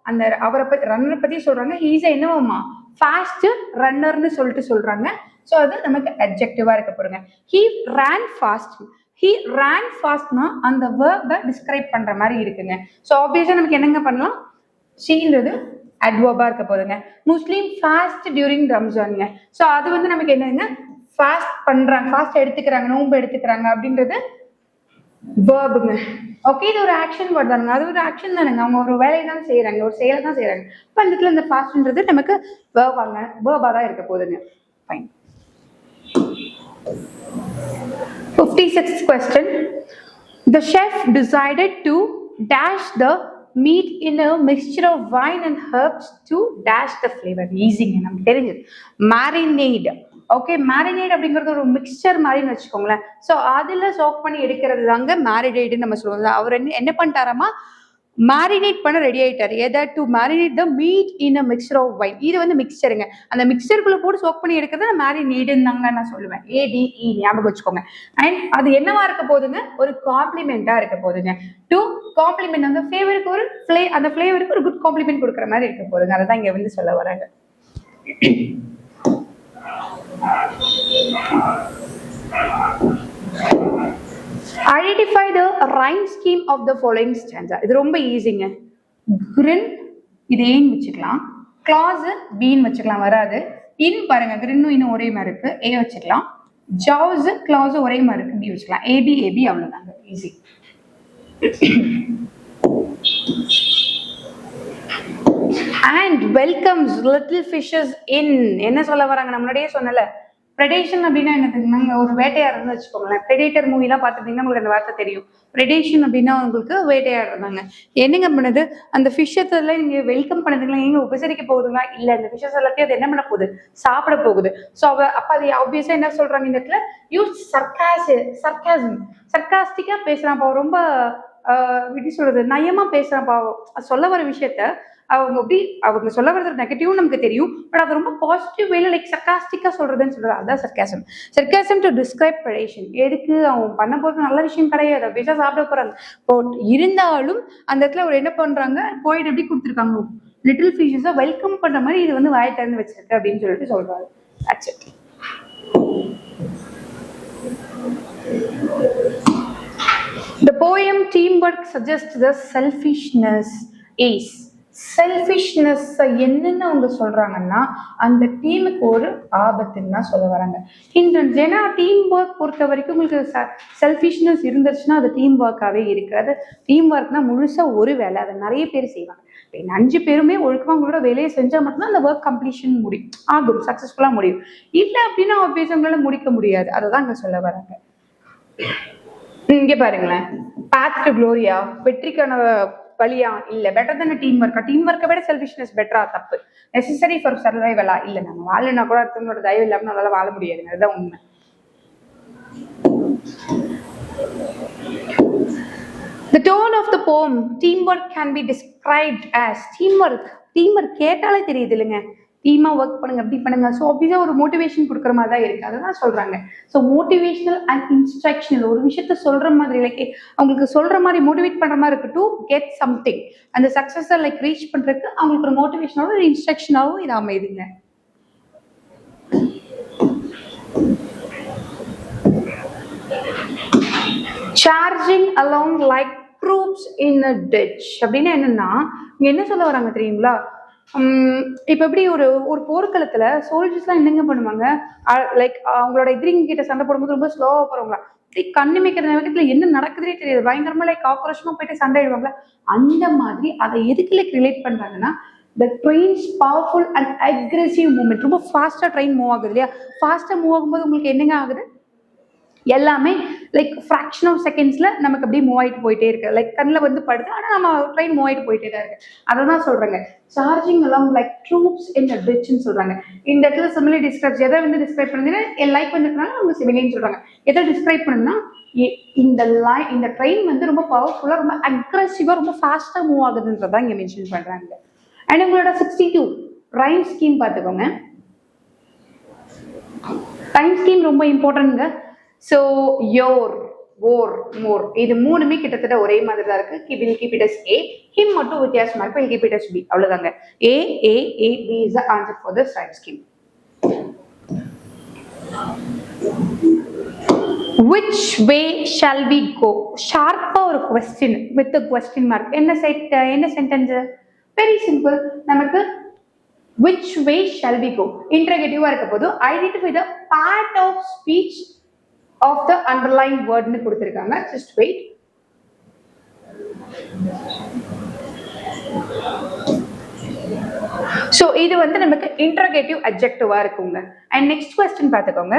அந்த அவரை பத்தி ரன்னர் பத்தி சொல்றாங்க. he is என்னவாமா? fast runnerன்னு சொல்லிட்டு சொல்றாங்க. ஸோ அது நமக்கு அட்ஜெக்டிவா இருக்க போறங்க. he ran fast. he ran fastனா அந்த வேர்பை டிஸ்கிரைப் பண்ற மாதிரி இருக்குங்க. ஸோ ஆப்வியஸா நமக்கு என்னங்க பண்ணலாம்? ஷீன்றது அட்வர்பா இருக்க போதுங்க. முஸ்லீம் ஃபாஸ்ட் டியூரிங் ரம்ஜானுங்க. ஸோ அது வந்து நமக்கு என்னங்க? ஃபாஸ்ட் பண்றாங்க, ஃபாஸ்ட் எடுத்துக்கிறாங்க, நோன்பு எடுத்துக்கிறாங்க அப்படின்றது வேர்புங்க. ஓகே, இது ஒரு ஆக்ஷன் வேர்ட் தானுங்க. அது ஒரு ஆக்ஷன் தானுங்க. அவங்க ஒரு வேலையை தான் செய்யறாங்க, ஒரு செயலை தான் செய்யறாங்க. இப்போ அந்த இடத்துல இந்த ஃபாஸ்ட்ன்றது நமக்கு வேர்பா தான் இருக்க போதுங்க. Fine. 56th question. The chef decided to dash the meat in a mixture of wine and herbs to dash the flavor. ஈஸிங்க, நமக்கு தெரிஞ்சது. மேரினேட். ஓகே, மேரினேட் அப்படிங்கிறது ஒரு மிக்சர் மாதிரின்னு வச்சுக்கோங்களேன். ஸோ அதில் சோக் பண்ணி எடுக்கிறது தாங்க மேரினேட்னு நம்ம சொல்லுவோம். அவர் என்ன பண்ணிட்டாராமா? மேரினேட் பண்ண ரெடி ஆயிட்டாரு. Either to marinate the meat in a mixture of wine. இது வந்து மிக்சருங்க. அந்த மிக்சருக்குள்ள போட்டு சோக் பண்ணி எடுக்கிறது மேரினேட்னு தாங்க நான் சொல்லுவேன். ADE ஞாபகம் வச்சுக்கோங்க. அண்ட் அது என்னவா இருக்க போதுங்க? ஒரு காம்ப்ளிமெண்டா இருக்க போதுங்க. டு காம்ப்ளிமெண்ட் அந்த ஃபிளேவருக்கு ஒரு அந்த ஃபிளேவருக்கு ஒரு குட் காம்ப்ளிமெண்ட் கொடுக்குற மாதிரி இருக்க போதுங்க. அதை தான் இங்க வந்து சொல்ல வராங்க. Identify the rhyme scheme of the following stanza. இது ரொம்ப ஈஸிங்க. grin இது ஏன் வச்சுக்கலாம், clause bean வச்சுக்கலாம், வராது. இன் பாருங்க, கிரின்னும் இன்னும் ஒரே மாதிரி இருக்கு, ஏ வச்சுக்கலாம். ஜாவ்ஸ் clause ஒரே மாதிரி இருக்கு, பி வச்சுக்கலாம். AB அவ்வளவுதாங்க, easy. and welcomes little fishes in. என்ன சொல்ல வராங்க? நான் முன்னாடியே சொன்னல, ப்ரெடேஷன் அப்படின்னா என்னதுன்னா ஒரு வேட்டையாடுறதுன்னு வச்சுக்கோங்களேன். ப்ரெடேட்டர் மூவிலாம் பார்த்துட்டீங்கன்னா உங்களுக்கு அந்த வார்த்தை தெரியும். ப்ரெடேஷன் அப்படின்னா உங்களுக்கு வேட்டையாடுறாங்க. என்னங்க பண்ணுது? அந்த ஃபிஷ்ஷஸ் எல்லாம் நீங்க வெல்கம் பண்ணதுங்களா? எங்க உபசரிக்க போகுதுங்களா? இல்ல, அந்த ஃபிஷ்ஷஸ் எல்லாத்தையும் அது என்ன பண்ண போகுது? சாப்பிட போகுது. ஸோ அப்ப அது ஆப்வியஸா என்ன சொல்றாங்க இந்த இடத்துல? யூஸ் சர்க்காஸ்டிக்கா பேசுறான் பாவம், ரொம்ப எப்படி சொல்றது, நயமா பேசுறான் பாவம். சொல்ல வர விஷயத்த அவங்க அப்படி அவங்க சொல்ல வர்றது நெகட்டிவும் நமக்கு தெரியும், பட் அது ரொம்ப பாசிட்டிவ் வேல லைக் சர்காஸ்டிக்கா சொல்றதுன்னு சொல்றது அதான் சர்க்காசம். Sarcasm to describe ப்ரெடேஷன். எதுக்கு அவங்க பண்ண போறது நல்ல விஷயம் கிடையாது, அப்படியே சாப்பிட போறாங்க. பட் இருந்தாலும் அந்த இடத்துல அவர் என்ன பண்றாங்க, போயிட்டு எப்படி கொடுத்துருக்காங்க, லிட்டில் ஃபிஷஸை வெல்கம் பண்ற மாதிரி இது வந்து வாயை திறந்து வச்சிருக்கு அப்படின்னு சொல்லிட்டு சொல்றாரு. That's it. The poem Teamwork suggests the selfishness is. Selfishness என்னன்னு அவங்க சொல்றாங்கன்னா அந்த டீமுக்கு ஒரு ஆபத்துன்னு தான் சொல்ல வராங்க. ஏன்னா டீம் ஒர்க் பொறுத்த வரைக்கும் உங்களுக்கு செல்ஃபிஷ்னஸ் இருந்துச்சுன்னா அது டீம் ஒர்க்காகவே இருக்காது. டீம் ஒர்க்னா முழுசா ஒரு வேலை, அதை நிறைய பேர் செய்வாங்க. 5 பேருமே ஒழுக்கமா உங்களோட வேலையை செஞ்சா மட்டும்தான் அந்த ஒர்க் கம்ப்ளீஷன் முடியும், ஆகும், சக்சஸ்ஃபுல்லா முடியும். இல்லை அப்படின்னா ஆப்வியஸ் உங்களால முடிக்க முடியாது. அதை தான் இங்க சொல்ல வராங்க. இங்க பாருங்களேன், பாத் டு க்ளோரியா, வெற்றிக்கான வழியா இல்ல, பெட்டர் தான டீம் ஒர்க்கா, டீம் ஒர்க்கை விட செல்ஃபிஷ்னஸ் பெட்டரா, தப்பு, நெசசரி ஃபார் சர்வைவலா, இல்ல நம்ம வாழனா கூட அடுத்தவங்களோட தயவு இல்லாம நம்மளால வாழ முடியாதுங்க, அதுதான் உண்மை. The tone of the poem teamwork can be described as teamwork கேட்டாலே தெரியுது இல்லைங்க, டீமா ஒர்க் பண்ணுங்க, அப்படி பண்ணுங்க. ஸோ அப்படிதான் ஒரு மோட்டிவேஷன் கொடுக்குற மாதிரி தான் இருக்கு, அதை தான் சொல்றாங்க. ஸோ மோட்டிவேஷனல் அண்ட் இன்ஸ்ட்ரக்ஷனல், ஒரு விஷயத்த சொல்ற மாதிரி லைக் அவங்களுக்கு சொல்ற மாதிரி மோட்டிவேட் பண்ற மாதிரி இருக்கு, டு கெட் சம்திங், அந்த சக்சஸை லைக் ரீச் பண்றதுக்கு அவங்களுக்கு ஒரு மோட்டிவேஷனாகவும் ஒரு இன்ஸ்ட்ரக்ஷனாகவும் இது அமைதுங்க. சார்ஜிங் அலாங் லைக் ட்ரூப்ஸ் இன் அ டிச் அப்படின்னா என்னன்னா, இங்க என்ன சொல்ல வராங்க தெரியுங்களா, இப்ப எப்படி ஒரு ஒரு போர்க்களத்துல சோல்ஜர்ஸ் எல்லாம் என்னங்க பண்ணுவாங்க, லைக் அவங்களோட எதிரிங்க கிட்ட சண்டை போடும்போது ரொம்ப ஸ்லோவா போறவங்களா, கண்ணு மேய்க்கிற நேரத்துல என்ன நடக்குதுன்னே தெரியாது, பயங்கரமா லைக் ஆக்ரோஷமா போயிட்டு சண்டை இடுவாங்களா, அந்த மாதிரி அதை எதுக்கு லைக் ரிலேட் பண்றாங்கன்னா, the train's powerful and aggressive movement, ரொம்ப ஃபாஸ்டா ட்ரெயின் மூவ் ஆகுது இல்லையா, ஃபாஸ்டா மூவ் ஆகும்போது உங்களுக்கு என்னங்க ஆகுது, எல்லாமே லைக் ஃப்ராக்ஷன் ஆஃப் செகண்ட்ஸ்ல நமக்கு அப்படியே மூவ் ஆகிட்டு போயிட்டே இருக்கு, லைக் கண்ணில் வந்து படுது, ஆனால் நம்ம ட்ரெயின் மூவ் ஆகிட்டு போயிட்டே தான் இருக்கு. அதை தான் சொல்றாங்க சார்ஜிங் அலாங் லைக் ட்ரூப்ஸ் இன் த டிச்னு சொல்றாங்க. இந்த இடத்துல சிமிலி டிஸ்கிரைப்ஸ், எதை வந்து டிஸ்கிரைப் பண்ணுதுன்னா என் லைஃப் வந்துருக்கனால அவங்க சிமிலின்னு சொல்றாங்க. எதை டிஸ்கிரைப் பண்ணுன்னா, இந்த ட்ரெயின் வந்து ரொம்ப பவர்ஃபுல்லா, ரொம்ப அக்ரெசிவா, ரொம்ப ஃபாஸ்டா மூவ் ஆகுதுன்றதான் இங்க மென்ஷன் பண்றாங்க. அண்ட் உங்களோட 62 ரைம் ஸ்கீம் பார்த்துக்கோங்க. ரைம் ஸ்கீம் ரொம்ப இம்பார்ட்டன்ட்ங்க. ஸோ யோர், ஓர், மோர், இது மூணுமே கிட்டத்தட்ட ஒரே மாதிரி தான் இருக்கு. keep it as A, him மட்டும் வித்தியாசமா இருக்கு, keep it as B, அவ்வளவுதாங்க. A, B is the answer for this rhyme scheme. Which way shall we go? ஷார்ப்பா ஒரு question with a question mark. என்ன சென்டென்ஸ், வெரி சிம்பிள். நமக்கு which way shall we go இன்டர்கேட்டிவா இருக்க போது identify the part of speech of the underlying word னு கொடுத்திருக்காங்க. just wait. so இது வந்து நமக்கு interrogative adjectiveஆ இருக்குங்க. and next question பார்த்துக்கோங்க.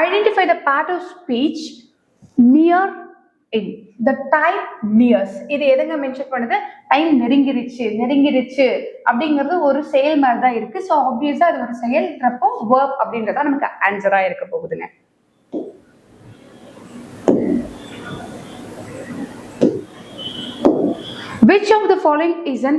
identify the part of speech near in. the time nears, இது எதுங்க மென்ஷன் பண்ணுது, டைம் நெருங்கிருச்சு அப்படிங்கிறது ஒரு செயல் மாதிரி தான் இருக்கு. ஸோ ஆப்வியஸா அது ஒரு செயல்ன்றப்போ verb அப்படின்றதா நமக்கு ஆன்சரா இருக்க போகுதுங்க. which of the following is an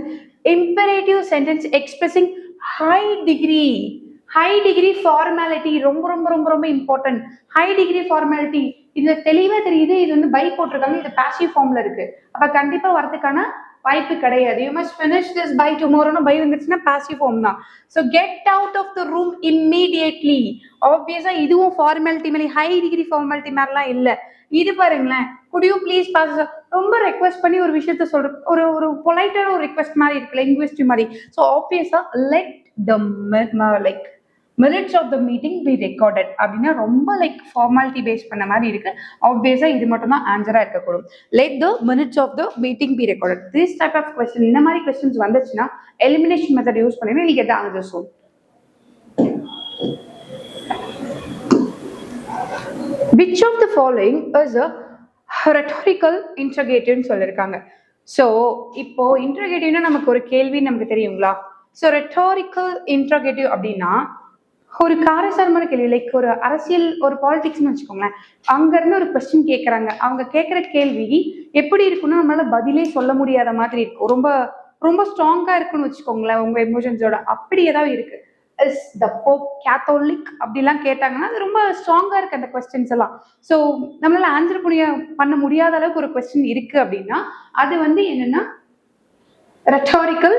imperative sentence expressing high degree formality? ரொம்ப ரொம்ப ரொம்ப ரொம்ப இம்பார்ட்டன்ட். high degree formality இதுல தெளிவா தெரியுது, இது வந்து பை போட்டிருக்காங்க, இது பாசிவ் ஃபார்ம்ல இருக்கு, அப்ப கண்டிப்பா வரதுக்கான வாய்ப்பு கிடையாது. you must finish this by tomorrow. By வந்துச்சுன்னா பாசிவ் ஃபார்ம் தான். so get out of the room immediately, ஆப்வியஸா இதுவும் ஃபார்மாலிட்டி மேலே, ஹை டிகிரி ஃபார்மாலிட்டி மாதிரிலாம் இல்ல. இது பாருங்களேன், could you please pass, ரொம்ப ரெக்வெஸ்ட் பண்ணி ஒரு விஷயத்த சொல்ற ஒரு பொலைட்டான ஒரு ரெக்வெஸ்ட் மாதிரி இருக்கு, லிங்குவிஸ்டிக் மாதிரி. ஸோ ஆப்வியஸா let the like minutes of the meeting be recorded அப்படின்னா ரொம்ப லைக் ஃபார்மாலிட்டி பேஸ் பண்ண மாதிரி இருக்கு. ஆப்வியஸா இது மட்டும் தான் ஆன்சரா இருக்கக்கூடும். let the minutes of the meeting be recorded. this type of question, இந்த மாதிரி questions வந்துச்சுன்னா எலிமினேஷன் மெத்தட் யூஸ் பண்ணி நீங்க get the answer soon. which of the following is a rhetorical interrogative சொல்லிருக்காங்க. ஸோ இப்போ இன்டர்ரோகேட்டிவ்னா நமக்கு ஒரு கேள்வி நமக்கு தெரியுங்களா. ஸோ rhetorical interrogative அப்படின்னா ஒரு காரசாரமான கேள்வி, லைக் ஒரு அரசியல் ஒரு பாலிடிக்ஸ்னு வச்சுக்கோங்களேன். அங்க இருந்து ஒரு கொஸ்டின் கேட்கறாங்க. அவங்க கேட்கிற கேள்வி எப்படி இருக்குன்னா நம்மளால பதிலே சொல்ல முடியாத மாதிரி இருக்கும். ரொம்ப ரொம்ப ஸ்ட்ராங்கா இருக்குன்னு வச்சுக்கோங்களேன் உங்க எமோஷன்ஸோட. அப்படி ஏதாவது இருக்கு, இஸ் த போப் கேத்தோலிக் அப்படிலாம் கேட்டாங்கன்னா அது ரொம்ப ஸ்ட்ராங்கா இருக்கு அந்த கொஸ்டின்ஸ் எல்லாம். ஸோ நம்மளால ஆன்சர் பண்ண முடியாத அளவுக்கு ஒரு கொஸ்டின் இருக்கு அப்படின்னா அது வந்து என்னன்னா ரெட்டாரிக்கல்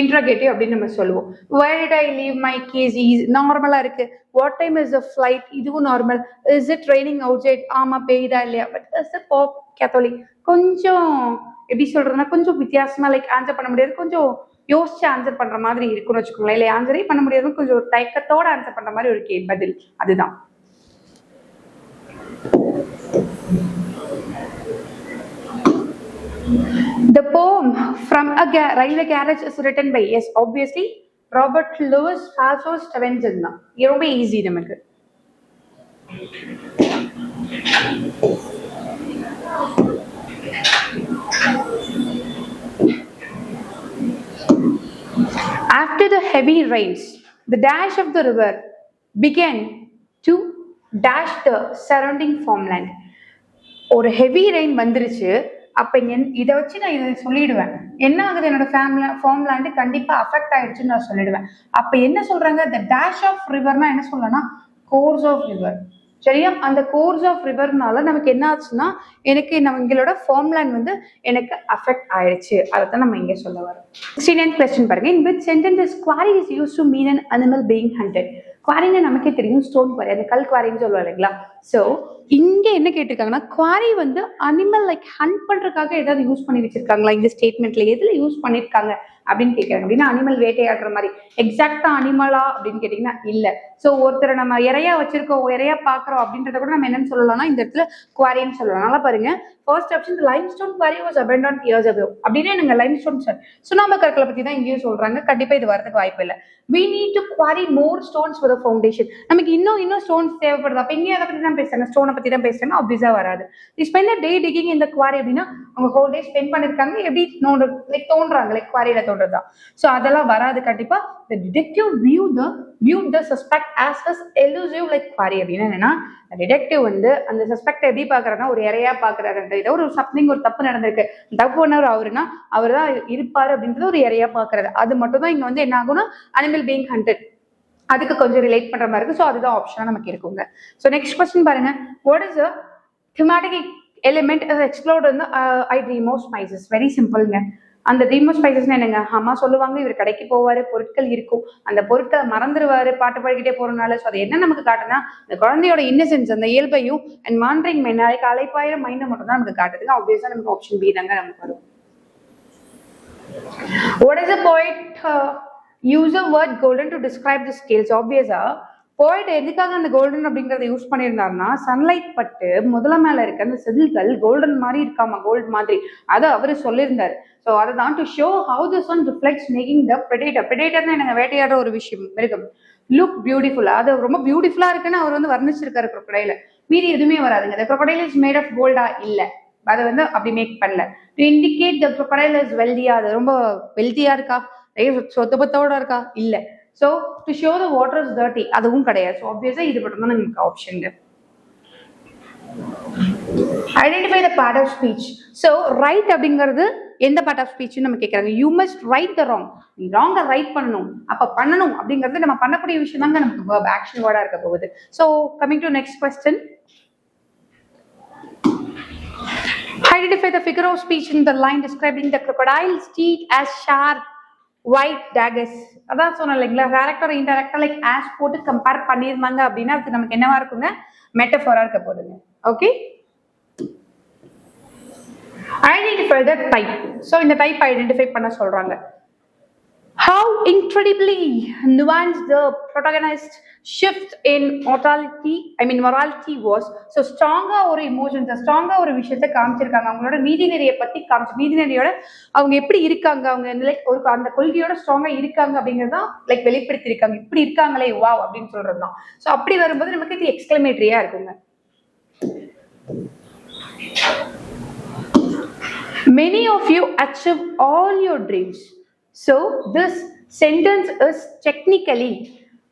இன்ட்ராகேட்டிவ் அப்படின்னு நம்ம சொல்லுவோம். where did I leave my keys நார்மலா இருக்கு. what time is the flight இதுவும் normal. is it raining outside ஆமா பெய்யுதா இல்லையா. But is the Pope Catholic கொஞ்சம் எப்படி சொல்றதுன்னா கொஞ்சம் வித்தியாசமா லைக் ஆன்சர் பண்ண முடியாது, கொஞ்சம் யோசிச்சு ஆன்சர் பண்ற மாதிரி இருக்குன்னு வச்சுக்கோங்களேன். இல்லை ஆன்சரே பண்ண முடியாது, கொஞ்சம் ஒரு தயக்கத்தோட ஆன்சர் பண்ற மாதிரி ஒரு பதில். அதுதான். The poem From a Railway Carriage is written by, yes, obviously, Robert Louis Stevenson தான். ரொம்ப ஈஸி நமக்கு. After the heavy rains, the dash of the river began to dash the surrounding farmland. ஒரு heavy rain வந்துருச்சு. அப்ப இதை வச்சு நான் இதை சொல்லிடுவேன், என்ன ஆகுது என்னோட ஃபார்ம்லேண்டு கண்டிப்பா அஃபெக்ட் ஆயிடுச்சுன்னு நான் சொல்லிடுவேன். அப்ப என்ன சொல்றாங்க, த டேஷ் ஆஃப் ரிவர்னா என்ன சொல்லலாம், கோர்ஸ் ஆஃப் ரிவர். சரியா, அந்த கோர்ஸ் ஆஃப் ரிவர்னால நமக்கு என்ன ஆச்சுன்னா எனக்கு எங்களோட ஃபார்ம்லேண்ட் வந்து எனக்கு அஃபெக்ட் ஆயிடுச்சு. அதை தான் நம்ம இங்கே சொல்ல வரோம். 69th question பாருங்க. In which sentences quarry is used to mean an animal being hunted? குவாரின்னு நமக்கே தெரியும், ஸ்டோன் குவாரி, அந்த கல் குவாரின்னு சொல்லுவாங்க இல்லைங்களா. ஸோ இங்க என்ன கேட்டிருக்காங்கன்னா குவாரி வந்து அனிமல் லைக் ஹண்ட் பண்றதுக்காக ஏதாவது யூஸ் பண்ணி வச்சிருக்காங்களா இந்த ஸ்டேட்மெண்ட்ல, எதுல யூஸ் பண்ணிருக்காங்க அப்படின்னு கேட்கறாங்க. அப்படின்னா அனிமல் வேட்டையாடுற மாதிரி எக்ஸாக்டா அனிமலா அப்படின்னு கேட்டீங்கன்னா இல்ல. ஸோ ஒருத்தரை நம்ம இறையா வச்சிருக்கோம், இறையா பாக்குறோம் அப்படின்றத கூட நம்ம என்னன்னு சொல்லலாம்னா இந்த இடத்துல குவாரின்னு சொல்லலாம். நல்லா பாருங்க, first option limestone quarry was abandoned years ago அப்படின்னா நீங்க லைம்ஸ்டோன் சுண்ணாம்பு கற்களை பத்தி தான் இங்கேயும் சொல்றாங்க. கண்டிப்பா இது வரதுக்கு வாய்ப்பு இல்லை. we need to quarry more stones for the foundation. நமக்கு இன்னும் ஸ்டோன்ஸ் தேவைப்படுது. அப்ப இங்கே அதை பத்தி தான் பேசுறாங்க, ஸ்டோனை பத்தி தான் பேசுறாங்க. ஆப்வியஸா வராது. they spend a day digging in the quarry அப்படின்னா அவங்க ஹோல் டே ஸ்பெண்ட் பண்ணிருக்காங்க எப்படி லைக் தோன்றாங்க, லைக் குவாரியில தோன்றதுதான். ஸோ அதெல்லாம் வராது கண்டிப்பா. the detective viewed the suspect as his elusive like quarry அப்படின்னா என்னன்னா டிடெக்டிவ் வந்து அந்த சஸ்பெக்ட் எப்படி பாக்குறாருன்னா ஒரு இறையா பாக்குறாரு. ஏதோ ஒரு சம்திங் ஒரு தப்பு நடந்திருக்கு, தப்பு பண்ணவர் அவருன்னா அவர் தான் இருப்பாரு அப்படின்றது ஒரு இறையா பாக்குறாரு. அது மட்டும் தான் இங்க வந்து என்ன ஆகும்னா அனிமல் பீயிங் ஹண்டட், அதுக்கு கொஞ்சம் ரிலேட் பண்ற மாதிரி இருக்கு. ஸோ அதுதான் ஆப்ஷனா நமக்கு இருக்குங்க. ஸோ நெக்ஸ்ட் கொஸ்டின் பாருங்க. What is a thematic element is explored in the I Dream of Spices? Very சிம்பிள்ங்க. அந்த ட்ரீம் ஆஃப் ஸ்பைசஸ்னா என்னங்க, அம்மா சொல்லுவாங்க இவர் கடைக்கு போவாரு, பொருட்கள் இருக்கும், அந்த பொருட்களை மறந்துடுவாரு பாட்டு பாடிக்கிட்டே போறதுனால. ஸோ அது என்ன நமக்கு காட்டுனா அந்த குழந்தையோட இன்னசென்ஸ், அந்த இயல்பையும் அண்ட் மாண்டரிங் மைண்ட், நாளைக்கு அலைப்பாயிர மைண்டை மட்டும் தான் நமக்கு காட்டுதுங்க. ஆப்வியஸா நமக்கு ஆப்ஷன் பி தாங்க நமக்கு வரும். What is a poet use a word golden to describe the scales? ஆப்வியஸா போயிட் எதுக்காக அந்த கோல்டன் அப்படிங்கறத யூஸ் பண்ணியிருந்தாருன்னா சன்லைட் பட்டு முதல மேல இருக்க அந்த செதில்கள் கோல்டன் மாதிரி இருக்காமா, கோல்டு மாதிரி, அதை அவரு சொல்லியிருந்தாரு. ஸோ அதுதான் to show how the sun reflects making the ப்ரெடேட்டர்னா எனக்கு வேட்டையாடுற ஒரு விஷயம் மிருகம் லுக் பியூட்டிஃபுல்லா, அது ரொம்ப பியூட்டிஃபுல்லா இருக்குன்னு அவர் வந்து வர்ணிச்சிருக்காரு crocodile. மீதி எதுவுமே வராதுங்க. the crocodile is made of gold-ஆ இல்ல, அதை வந்து அப்படி மேக் பண்ணல. To indicate the crocodile is wealthy-ஆ, அது ரொம்ப வெல்த்தியா இருக்கா, சொத்து பத்தோட இருக்கா இல்ல. So to show the water is dirty, அதுவும் கிடையாது. ஸோ ஆப்வியஸா இது மட்டும் தான் நமக்கு option. Identify the part of speech. So right அப்படிங்கிறது எந்த பார்ட் ஆஃப் ஸ்பீச் நம்ம கேட்கறாங்க. You must right the wrong, நீ ராங்கை ரைட் பண்ணணும். அப்ப பண்ணணும் அப்படிங்கிறது நம்ம பண்ணக்கூடிய விஷயம் தாங்க நமக்கு verb, ஆக்ஷன் வேர்டா இருக்க போகுது. So coming to next question. Identify the figure of speech in the line describing the crocodile's teeth as sharp white daggers. அதான் சொன்னேன் இல்லைங்களா, டேரக்டர் இன்டேரக்டர் லைக் ஆஸ் போட்டு கம்பேர் பண்ணியிருந்தாங்க அப்படின்னா அது நமக்கு என்னவா இருக்குங்க, மெட்டஃபோரா இருக்க போகுதுங்க. Okay, identify the type. So இந்த டைப் ஐடென்டிஃபை பண்ண சொல்றாங்க. How incredibly nuanced the protagonist shift in morality was. So ஸ்ட்ராங்கா ஒரு இமோஷன்ஸ், ஸ்ட்ராங்கா ஒரு விஷயத்த காமிச்சிருக்காங்க. அவங்களோட நீதி நெறியை பத்தி காமிச்சு, நீதி நெறியோட அவங்க எப்படி இருக்காங்க, அவங்க லைக் ஒரு அந்த கொள்கையோட ஸ்ட்ராங்கா இருக்காங்க அப்படிங்கறதான் லைக் வெளிப்படுத்திருக்காங்க. இப்படி இருக்காங்களே வாவ் அப்படின்னு சொல்றதுதான். ஸோ அப்படி வரும்போது நமக்கு இது எக்ஸ்கிளமேட்டரியா இருக்குங்க. Many of you achieve all your dreams. So this sentence is technically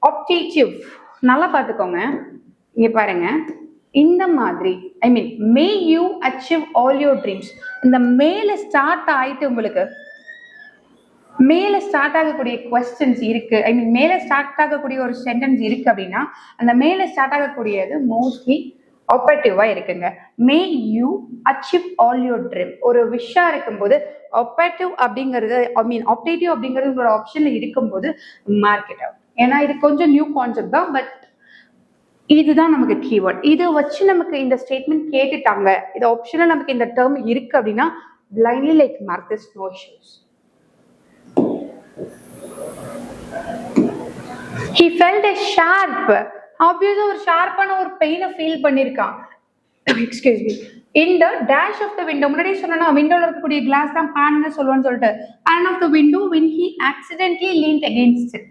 ஆப்டேட்டிவ் நல்லா பார்த்துக்கோங்க. இங்க பாருங்க, இந்த மாதிரி I mean may you achieve all your dreams. இந்த மேல ஸ்டார்ட் ஆயிட்டு உங்களுக்கு மேல ஸ்டார்ட் ஆகக்கூடிய கொஸ்டின்ஸ் இருக்கு, ஐ மீன் மேல ஸ்டார்ட் ஆகக்கூடிய ஒரு சென்டென்ஸ் இருக்கு அப்படின்னா அந்த மேல ஸ்டார்ட் ஆகக்கூடியது மோஸ்ட்லி ஆப்பரேட்டிவா இருக்குங்க. மே you achieve all your dream ஒரு விஷயம் இருக்கும்போது ஆப்பரேட்டிவ் அப்படிங்கிறது ஐ மீன் ஆப்டேட்டிவ் அப்படிங்கிறது உங்களோட ஆப்ஷன்ல இருக்கும்போது மார்க்கெட் ஆகும். ஏன்னா இது கொஞ்சம் நியூ கான்செப்ட் தான், பட் இதுதான் நமக்கு கீவேர்ட். இதை வச்சு நமக்கு இந்த ஸ்டேட்மெண்ட் கேட்டுட்டாங்க, இது ஆப்ஷனல் நமக்கு இந்த டேர்ம் இருக்கு அப்படின்னா blindly like mark this no issues. He felt a sharp, obviously ஒரு ஷார்ப்பான ஒரு பெயினை ஃபீல் பண்ணிருக்கான். Excuse me. In the dash of the window, முன்னாடி சொன்னா விண்டோல இருக்கக்கூடிய கிளாஸ் தான் பேன்னு சொல்லுவான்னு சொல்லிட்டு pan of the window when he accidentally leaned against it.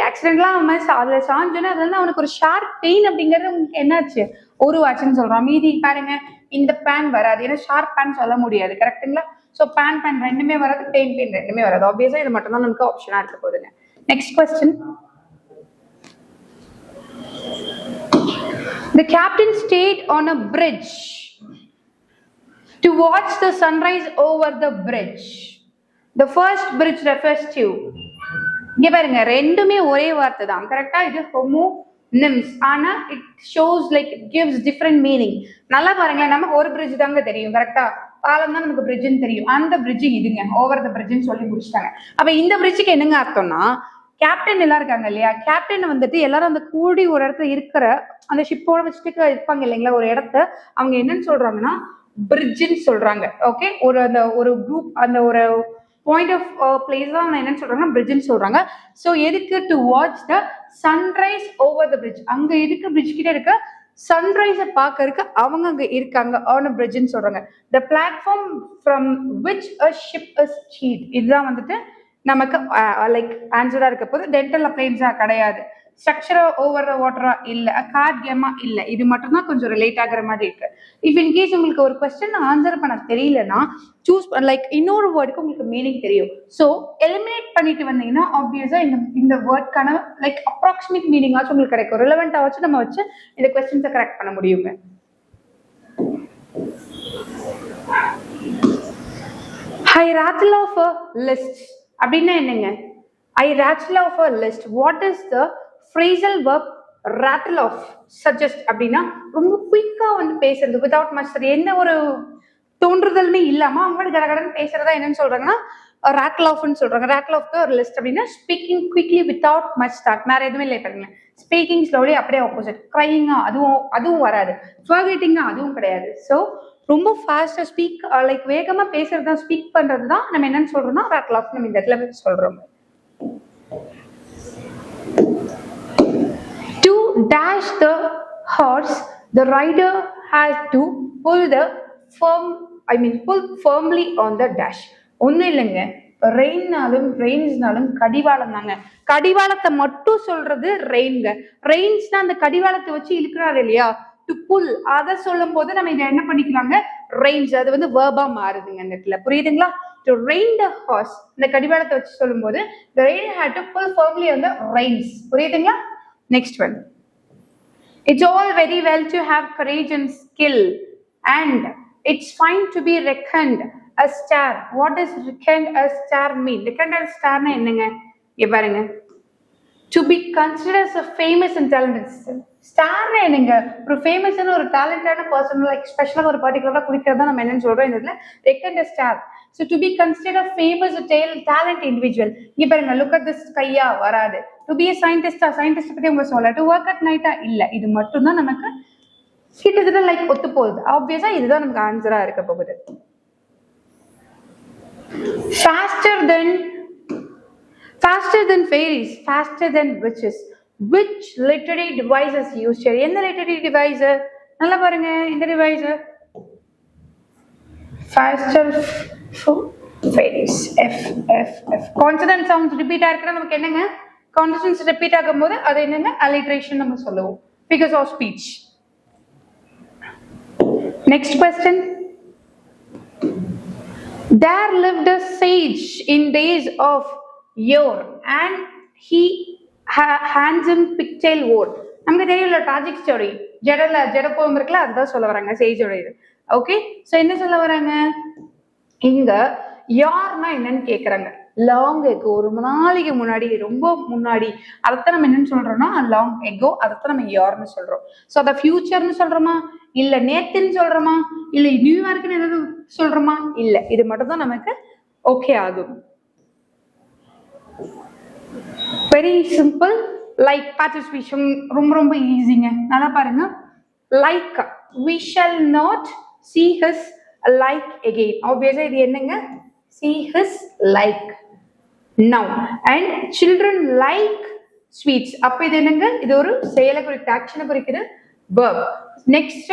ஆக்சிடென்ட்லாம் அவன் அதுல சாஞ்சோன்னா அது வந்து அவனுக்கு ஒரு ஷார்ப் பெயின் அப்படிங்கிறது உங்களுக்கு என்னாச்சு உருவாச்சுன்னு சொல்றான். மீதி பாருங்க இந்த பேன் வராது, ஏன்னா ஷார்ப் பேன் சொல்ல முடியாது, கரெக்டுங்களா? ஸோ பேன் ரெண்டுமே வராது, பெயின் ரெண்டுமே வராது. ஆப்வியஸா இது மட்டும் தான் நமக்கு ஆப்ஷனா இருக்க போகுதுங்க. Next question. The captain stayed on a bridge to watch the sunrise over the bridge. The first bridge refers to, இங்க பாருங்க ரெண்டுமே ஒரே வார்த்தை தான், கரெக்டா? இது ஹோமோனிம்ஸ், ஆனா it shows like it gives different meaning. நல்லா பாருங்களேன், நமக்கு ஒரு பிரிட்ஜ் தாங்க தெரியும், கரெக்டா? பாலம் தான் நமக்கு பிரிட்ஜ்னு தெரியும். அந்த பிரிட்ஜ் இதுங்க, ஓவர் த பிரிட்ஜ்னு சொல்லி முடிச்சிட்டாங்க. அப்ப இந்த பிரிட்ஜுக்கு என்னங்க அர்த்தம்னா, கேப்டன் எல்லாம் இருக்காங்க இல்லையா, கேப்டன் வந்துட்டு எல்லாரும் அந்த கூடி ஒரு இடத்துல இருக்கிற அந்த ஷிப்போட வச்சுட்டு இருப்பாங்க இல்லைங்களா ஒரு இடத்த, அவங்க என்னன்னு சொல்றாங்கன்னா பிரிட்ஜ்னு சொல்றாங்க. ஓகே, ஒரு அந்த ஒரு குரூப் அந்த ஒரு பாயிண்ட் ஆஃப் பிளேஸ் தான் என்னன்னு சொல்றாங்கன்னா பிரிட்ஜ்னு சொல்றாங்க. ஸோ எதுக்கு? To watch the sunrise over the bridge. அங்க இருக்க பிரிட்ஜ் கிட்ட இருக்க சன்ரைஸை பார்க்கறதுக்கு அவங்க அங்க இருக்காங்க ஆன் அ பிரிட்ஜ்னு சொல்றாங்க. The platform from which a ship is steered. இதுதான் வந்துட்டு நமக்கு லைக் ஆன்சரா இருக்க போது. டென்டல் அப்ளைன்ஸா கிடையாது, ஸ்ட்ரக்சரா ஓவர் த வாட்டரா இல்ல, கார்ட் கேமா இல்ல, இது மட்டும் தான் கொஞ்சம் ரிலேட் ஆகிற மாதிரி இருக்கு. இஃப் இன்கேஸ் உங்களுக்கு ஒரு கொஸ்டின் ஆன்சர் பண்ண தெரியலன்னா சூஸ் லைக் இன்னொரு வேர்டுக்கு உங்களுக்கு மீனிங் தெரியும், ஸோ எலிமினேட் பண்ணிட்டு வந்தீங்கன்னா ஆப்வியஸா இந்த வேர்ட்கான லைக் அப்ராக்சிமேட் மீனிங் ஆச்சும் உங்களுக்கு கிடைக்கும். ரிலவெண்டா வச்சு நம்ம வச்சு இந்த கொஸ்டின்ஸை கரெக்ட் பண்ண முடியுங்க. I rattle off a list அப்படின்னா என்னங்க? I rattle off a list. What is the phrasal verb rattle off suggest அப்படின்னா ரொம்ப குயிக்கா வந்து பேசுறது, வித்வுட் மச் என்ன ஒரு தோன்றுதலுமே இல்லாம அவங்களோட கடகடன்னு பேசுறதா என்னன்னு சொல்றாங்கன்னா rattle offன்னு சொல்றாங்க. rattle off the list அப்படின்னா speaking quickly without much thought, வேற எதுவுமே இல்லை. பாருங்க, ஸ்பீக்கிங் ஸ்லோலி அப்படியே ஆப்போசிட். கிரையிங்கா அதுவும் வராது, ஃபர்கெட்டிங்கா அதுவும் கிடையாது. ஸோ ரொம்ப ஃபாஸ்டா ஸ்பீக் லைக் வேகமா பேசுறது தான், ஸ்பீக் பண்றது தான் நம்ம என்னன்னு சொல்றோம்னா rattle off நம்ம இந்த இடத்துல சொல்றோம். To dash the horse, the rider has to pull firmly on the dash. ஒன்னும் இல்லைங்க, ரெயின்ஸ்னாலும் கடிவாளம் தாங்க. கடிவாளத்தை மட்டும் சொல்றது ரெயின்ங்க. ரெயின்ஸ்னா அந்த கடிவாளத்தை வச்சு இழுக்கிறாரு இல்லையா, டு புல், அதை சொல்லும் போது நம்ம இதை என்ன பண்ணிக்கலாங்க, ரெயின்ஸ், அது வந்து வேர்பா மாறுதுங்க இந்த இடத்துல. புரியுதுங்களா? To rein the horse, இந்த கடிவாளத்தை வச்சு சொல்லும் போது the rider had to pull firmly on the reins. புரியுதுங்களா? Next one. It's all very well to have courage and skill, and it's fine to be reckoned a star. What does reckoned a star mean? Reckoned a star na என்னங்க? இங்க பாருங்க, to be considered as a famous and talented star na என்னங்க? ஒரு ஃபேமஸான ஒரு டேலண்டான person like ஸ்பெஷலா ஒரு பர்டிகுலரா குறிக்கிறதா நம்ம என்னன்னு சொல்றோம் இந்த இடத்துல, reckoned a star. So to be considered famous talent individual. இங்க பாருங்க, look at this கையா வராது. To be a scientist பத்தி உங்க சொல்ல, to work at night இல்ல, இது மட்டும் தான் நமக்கு கிட்டத்தட்ட லைக் ஒத்து போகுது. ஆப்வியஸா இதுதான் நமக்கு ஆன்சரா இருக்க போகுது. faster than fairies, faster than witches. Which literary device is used here? என்ன literary device? நல்லா பாருங்க, இந்த device faster fairies. F consonant sounds repeat ஆயிருக்குன்னா நமக்கு என்னங்க, consonants repeat ஆகும்போது அது என்னங்க, alliteration நம்ம சொல்லுவோம், figures of speech. Next question. There lived a sage in days of yore, and he handsome pigtail or நமக்கு தெரியல ட்ராஜிக் ஸ்டோரி ஜடப்போம் இருக்குல்ல அதுதான் சொல்ல வராங்க சேஜோட இது. ஓகே, ஸோ என்ன சொல்ல வராங்க இங்க யார்னா என்னன்னு கேக்குறாங்க. லாங் எகோ, ஒரு நாளைக்கு முன்னாடி, ரொம்ப முன்னாடி, அதைத்தான் நம்ம என்னன்னு சொல்றோம்னா லாங் எகோ, அதைத்தான் நம்ம யார்னு சொல்றோம். ஸோ அதை ஃபியூச்சர்னு சொல்றோமா, இல்ல நேத்துன்னு சொல்றோமா, இல்ல நியூ இயர்க்குன்னு ஏதாவது சொல்றோமா, இல்ல இது மட்டும் தான் நமக்கு ஓகே ஆகும். Very simple. லைக் பார்ட்டிசிபேஷன் ரொம்ப ரொம்ப ஈஸிங்க. நல்லா பாருங்க. Like we shall not see his like again. obviously இது என்னங்க, see his like now. and children like sweets. அப்ப இது என்னங்க, இது ஒரு செயலை குறிக்குது, ஆக்ஷனை குறிக்குது, verb. next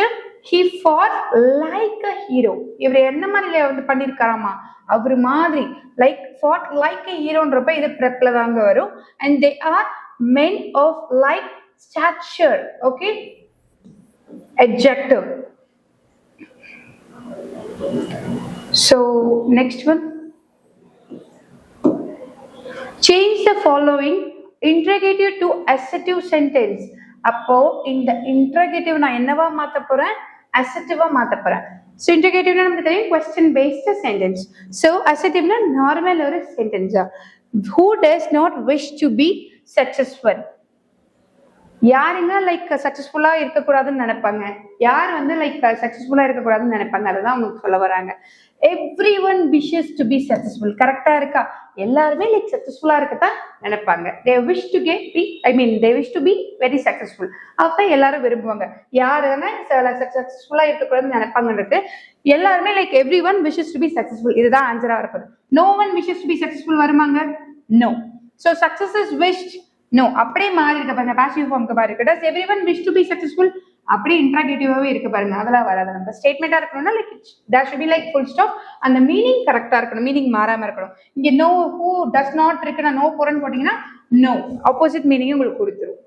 he fought like a hero. இவர் என்ன மாதிரி வந்து பண்ணிருக்காராமா, அவர் மாதிரி. லைக் fought like a heroன்றப்ப இது prepல தாங்க வரும். and they are men of like stature. okay, adjective. so next one, change the following interrogative to assertive sentence. அப்போ இந்த interrogative நான் என்னவா மாத்த போறேன், assertive-ஆ மாத்த போறேன். so interrogative நமக்கு தெரியும் question based sentence. so assertive னா நார்மல் ஒரு sentence. who does not wish to be successful. யாருங்க லைக் சக்சஸ்ஃபுல்லா இருக்கக்கூடாதுன்னு நினைப்பாங்க, யார் வந்து லைக் சக்சஸ்ஃபுல்லா இருக்கக்கூடாதுன்னு நினைப்பாங்க, அதுதான் உங்களுக்கு சொல்ல வராங்க. Everyone wishes to be successful. கரெக்டா இருக்கா, எல்லாருமே லைக் சக்சஸ்ஃபுல்லா இருக்கத்தான் நினைப்பாங்க. They wish to get be they wish to be very successful. அப்பதான் எல்லாரும் விரும்புவாங்க. யாருன்னா சக்சஸ்ஃபுல்லா இருக்கக்கூடாதுன்னு நினைப்பாங்கன்றது எல்லாருமே like everyone wishes to be successful. இதுதான் ஆன்சரா இருக்கும். No one wishes to be successful வருமாங்க, no. So success is wish, no. அப்படியே மாறி இருக்க பாருங்க, பாசிவ் ஃபார்முக்கு பாருங்க. Does everyone wish to be successful, அப்படியே இன்ட்ராகேட்டிவாவே இருக்கு பாருங்க. அதெல்லாம் வராது. நம்ம ஸ்டேட்மெண்டா இருக்கணும்னா like there should be like full stop, அந்த மீனிங் கரெக்டா இருக்கணும், மீனிங் மாறாம இருக்கணும். இங்க நோ ஹூ டஸ் நாட் இருக்குன்னா நோ போறன்னு போட்டீங்கன்னா நோ ஆப்போசிட் மீனிங் உங்களுக்கு கொடுத்துரும்.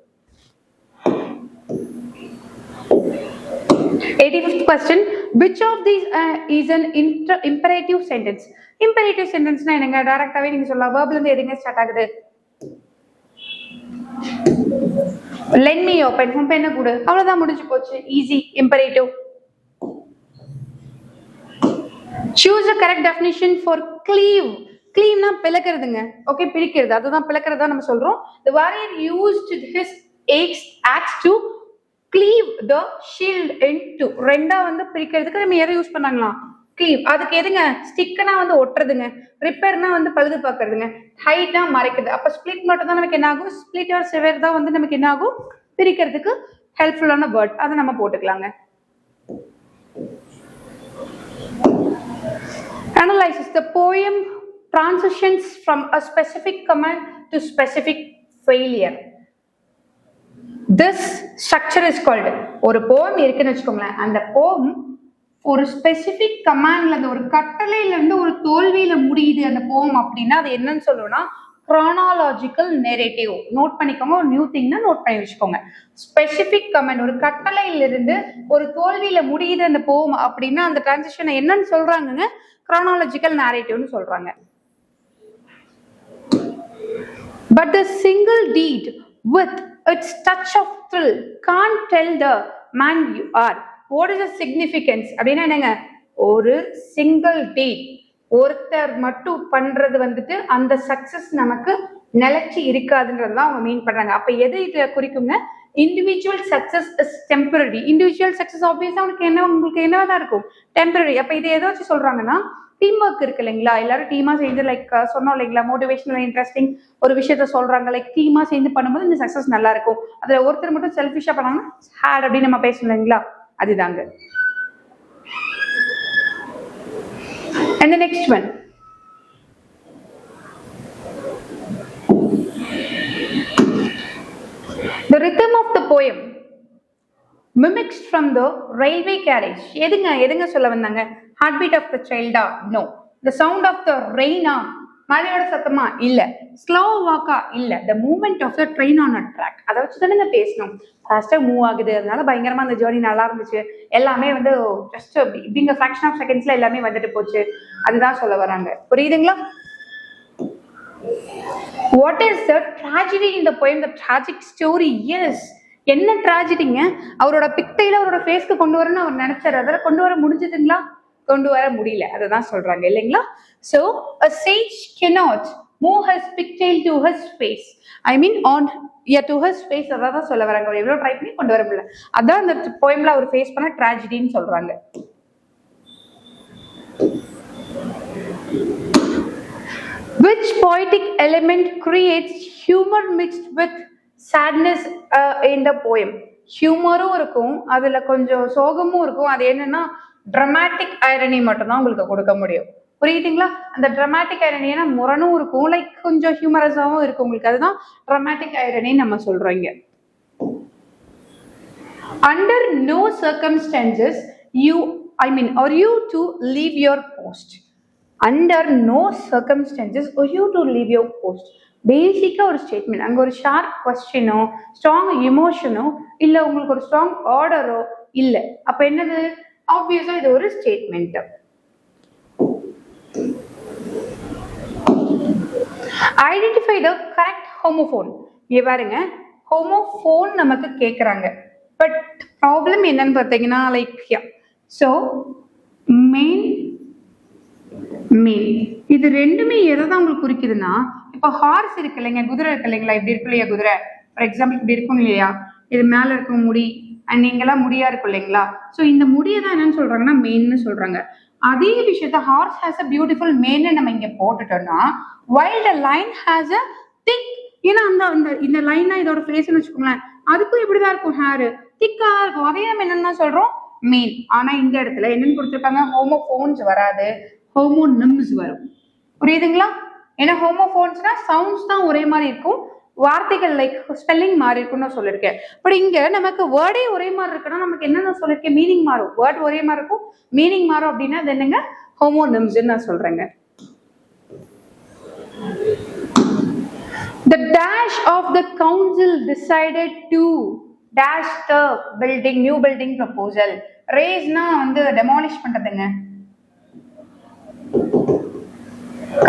85th question, which of these is an imperative sentence. imperative sentenceனா என்னங்க, டைரக்டாவே நீங்க சொல்லலாம். வெர்ப்ல இருந்து எதுங்க ஸ்டார்ட் ஆகுது, lend me your pen, உன் பெண்ணை கொடு, அவ்வளவுதான், முடிஞ்சு போச்சு. Easy. imperative. choose a correct definition for cleave. cleave-னா பிளக்கிறதுங்க. ஓகே, பிரிக்கிறது, அதுதான் பிளக்கிறதா நம்ம சொல்றோம். the warrior used his axe to cleave the shield into. ரெண்டா வந்து பிரிக்கிறதுக்கு நம்ம எதை யூஸ் பண்ணாங்களா, cleave. அதுக்கு எதுங்க, ஸ்டிக்னா வந்து ஒட்டுறதுங்க, ரிப்பேர்னா வந்து பழுது பார்க்கறதுங்க, ஹைட்னா மறைக்கிறது. அப்ப ஸ்பிளிட் மட்டும் தான் நமக்கு என்ன ஆகும், ஸ்பிளிட் ஆர் செவர் தான் வந்து நமக்கு என்ன ஆகும், பிரிக்கிறதுக்கு ஹெல்ப்ஃபுல்லான வேர்ட். அதை நம்ம போட்டுக்கலாங்க. analysis the poem transitions from a specific command to specific failure. this structure is called, ஒரு போம் இருக்குன்னு வச்சுக்கோங்களேன், அந்த போம் ஒரு ஸ்பெசிபிக் கமாண்ட்ல இருந்து, ஒரு கட்டளையில இருந்து ஒரு தோல்வியில முடியுது அந்த போம் அப்படின்னா அது என்னன்னு சொல்லுவோம்னா chronological narrative. நோட் பண்ணிக்கோங்க, ஒரு நியூ திங்னா நோட் பண்ணி வச்சுக்கோங்க. ஸ்பெசிபிக் கமாண்ட், ஒரு கட்டளையில இருந்து ஒரு தோல்வியில முடியுது அந்த போம் அப்படின்னா அந்த டிரான்சிஷனை என்னன்னு சொல்றாங்க, chronological narrativeனு சொல்றாங்க. but the single deed with its touch of thrill can't tell the man you are. what is the significance அப்படின்னா என்னங்க, ஒரு சிங்கிள் டீட், ஒருத்தர் மட்டும் பண்றது வந்துட்டு அந்த சக்சஸ் நமக்கு நிலைச்சி இருக்காதுன்றதுதான் அவங்க மீன் பண்றாங்க. அப்ப எது இதை குறிக்குங்க, individual success is temporary. Individual success ஆப்வியஸா உங்களுக்கு என்னதான் இருக்கும், டெம்பரரி. அப்ப இதை எதை வச்சு சொல்றாங்கன்னா, டீம் ஒர்க் இருக்கு இல்லைங்களா, எல்லாரும் டீமா சேர்ந்து லைக் சொன்னோம் இல்லைங்களா, மோட்டிவேஷனல் இன்ட்ரெஸ்டிங் ஒரு விஷயத்த சொல்றாங்க, லைக் டீமா சேர்ந்து பண்ணும்போது இந்த சக்சஸ் நல்லா இருக்கும். அதுல ஒருத்தர் மட்டும் செல்ஃபிஷா பண்ணாங்கன்னா ஹேட் அப்படின்னு நம்ம பேசணும் இல்லைங்களா, அதுதாங்க. and the next one, the rhythm of the poem mimics from the railway carriage. எதுங்க சொல்ல வந்தாங்க, heart beat of the child? no. the sound of the rain? மழையோட சத்தமா இல்ல. ஸ்லோ வாக்கா இல்ல. the movement of the train on a track. அதை வச்சு தானே பேசணும். ஃபாஸ்டா மூவ் ஆகுது, அதனால பயங்கரமா அந்த ஜேர்னி நல்லா இருந்துச்சு, எல்லாமே வந்து ஜஸ்ட் இப்படிங்க ஃபிராக்ஷன் ஆஃப் செகண்ட்ஸ்ல எல்லாமே வந்துட்டு போச்சு, அதுதான் சொல்ல வராங்க. புரியுதுங்களா? What is the tragedy in the poem? The tragic story. Yes. என்ன ட்ராஜடிங்க? அவரோட பிக்டைல அவரோட ஃபேஸ்க்கு கொண்டு வரணும்னு அவர் நினைச்சாரு. அதெல்லாம் கொண்டு வர முடிஞ்சதுங்களா? கொண்டு வர முடியல. அதுதான் சொல்றாங்க இல்லைங்களா? So a sage cannot move his pigtail to his face. I mean on to his face. அதான் சொல்ல வராங்க. அவர் எவ்வளவு ட்ரை பண்ணி கொண்டு வர முடியல. அதான் அந்த போயம்ல அவர் ஃபேஸ் பண்ண ட்ராஜடின்னு சொல்றாங்க. Which poetic element creates humor mixed with sadness in the poem? ஹியூமரும் இருக்கும், அதுல கொஞ்சம் சோகமும் இருக்கும். அது என்னன்னா ட்ரமாட்டிக் ஐரணி மட்டும் தான் உங்களுக்கு கொடுக்க முடியும். புரியுதுங்களா? அந்த ட்ரமாட்டிக் ஐரணி ஏன்னா முரணும் இருக்கும், லைக் கொஞ்சம் ஹியூமரஸாவும் இருக்கும் உங்களுக்கு. அதுதான் ட்ரமாட்டிக் ஐரணி நம்ம சொல்றோங்க. Under no circumstances are you to leave your post. Under no circumstances are you to leave your post. பேசிக்கா ஒரு ஸ்டேட்மெண்ட். அங்க ஒரு ஷார்ப் கொஸ்டினோ ஸ்ட்ராங் எமோஷனோ இல்ல உங்களுக்கு ஒரு ஸ்ட்ராங் ஆர்டரோ இல்ல. அப்ப என்னது? ஆப்வியஸா இது ஒரு statement. Identify the correct homophone. இங்க பாருங்க, ஹோமோஃபோன் நமக்கு கேக்குறாங்க. பட் ப்ராப்ளம் என்னன்னு பார்த்தீங்கன்னா லைக் ஸோ மெயின் இது ரெண்டுமே எதை தான் உங்களுக்கு குறிக்குதுன்னா, இப்போ ஹார்ஸ் இருக்கு இல்லைங்க, குதிரை இருக்கு இல்லைங்களா, இப்படி இருக்கு இல்லையா குதிரை, ஃபார் எக்ஸாம்பிள் இப்படி இருக்கும் இல்லையா, இது மேல இருக்கும் முடி அண்ட் நீங்கெல்லாம் முடியா இருக்கும் இல்லைங்களா. ஸோ இந்த முடியை தான் என்னன்னு சொல்றாங்கன்னா மெயின்னு சொல்றாங்க. அதே விஷயத்த horse has a beautiful mane நம்ம இங்க போட்டுட்டோம்னா wild lion has a thick. ஏன்னா அந்த இந்த லைன் தான் இதோட ஃபேஸ்ன்னு வச்சுக்கோங்களேன், அதுக்கும் இப்படிதான் இருக்கும், ஹேர் திக்கா இருக்கும். அதே நம்ம என்னன்னு சொல்றோம் மெயின். ஆனா இந்த இடத்துல என்னன்னு கொடுத்துருக்காங்க, ஹோமோஃபோன்ஸ் வராது, ஹோமோனிம்ஸ் வரும். புரியுதுங்களா? ஏன்னா ஹோமோஃபோன்ஸ்னா சவுண்ட்ஸ் தான் ஒரே மாதிரி இருக்கும், வார்த்தைகள் லைக் ஸ்பெல்லிங் மாறி இருக்குன்னு நான் சொல்லியிருக்கேன். பட் இங்க நமக்கு வேர்டே ஒரே மாதிரி இருக்குன்னா நமக்கு என்ன நான் சொல்லியிருக்கேன், மீனிங் மாறும். வேர்ட் ஒரே மாதிரி இருக்கும், மீனிங் மாறும். அப்படின்னா அது என்னங்க, ஹோமோனிம்ஸ் நான் சொல்றேங்க. The dash of the council decided to dash the building, new building proposal. Raise-னா வந்து demolish பண்றதுங்க.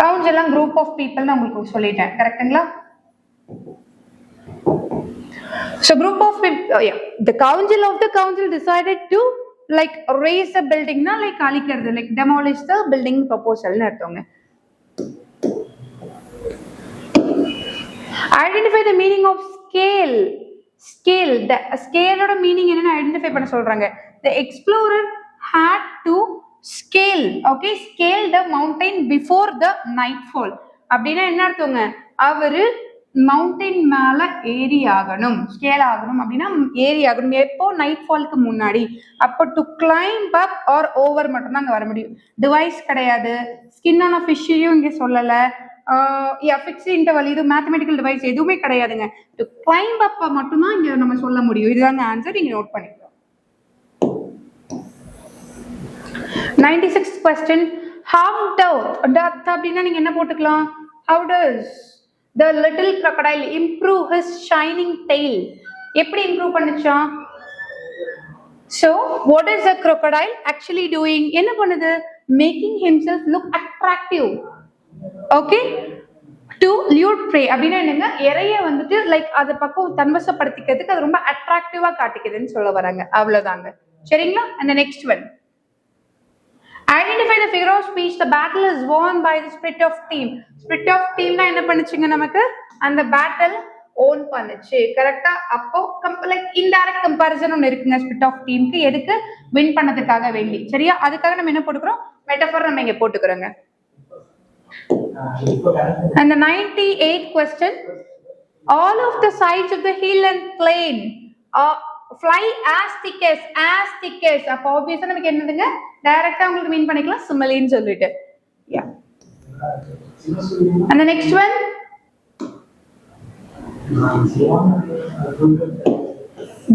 Council எல்லாம் group of people நான் உங்களுக்கு சொல்லிட்டேன், கரெக்ட்டுங்களா? So group of people, the council decided to like raise a building na like அழிக்கிறது, like demolish the building proposal னு அர்த்தங்க. Identify the meaning of scale. The scale ஓட meaning என்னன்னு identify பண்ண சொல்றாங்க. The explorer had to scale, okay, scale the mountain before the nightfall. அப்படின்னா என்ன அர்த்தங்க, அவரு mountain மேல ஏறி ஆகணும், ஸ்கேல் ஆகணும். அப்படின்னா ஏறி ஆகணும் எப்போ, நைட் ஃபால்க்கு முன்னாடி. அப்போ to climb up or over மட்டும் தான் அங்க வர முடியும். டிவைஸ் கிடையாது, ஸ்கின் ஆன ஃபிஷ்ஷையும் இங்க சொல்லல, ஃபிக்ஸ்ட் இன்டர்வல், இது மேத்தமெட்டிக்கல் டிவைஸ் எதுவுமே கிடையாதுங்க. டு கிளைம்ப் அப் மட்டும்தான் இங்க நம்ம சொல்ல முடியும். இதுதாங்க ஆன்சர், நீங்க நோட் பண்ணிக்கலாம். 96th question. How doth அப்படின்னா நீங்க என்ன போட்டுக்கலாம், how does the little crocodile improve his shining tail? எப்படி improve பண்ணுச்சா? So what is the crocodile actually doing? என்ன பண்ணுது, making himself look attractive, okay, to lure prey. அப்படின்னா என்னங்க, இறைய வந்துட்டு லைக் அதை பக்கம் தன்வசப்படுத்திக்கிறதுக்கு அது ரொம்ப அட்ராக்டிவா காட்டிக்குதுன்னு சொல்ல வராங்க. அவ்வளவுதாங்க, சரிங்களா? And the next one. Identify the figure of speech. The battle is won by the spirit of team. Spirit of team na என்ன பண்ணுச்சுங்க, நமக்கு அந்த battle own பண்ணுச்சு, கரெக்ட்டா? அப்போ லைக் இன்டைரக்ட் கம்பேரிசன் ஒன்னு இருக்குங்க spirit of teamக்கு, எதுக்கு, வின் பண்ணதுக்காக வேண்டி, சரியா? அதுக்காக நம்ம என்ன போட்டுக்கிறோம், மெட்டஃபர் நம்ம இங்க போட்டுக்கிறோங்க. And the 98th question. All of the sides of the hill and plain fly as thick as அப்போ ஆப்வியஸா நமக்கு என்னதுங்க, டைரக்டா உங்களுக்கு மீன் பண்ணிக்கலாம் சிமிலின்னு சொல்லிட்டு. And the next one.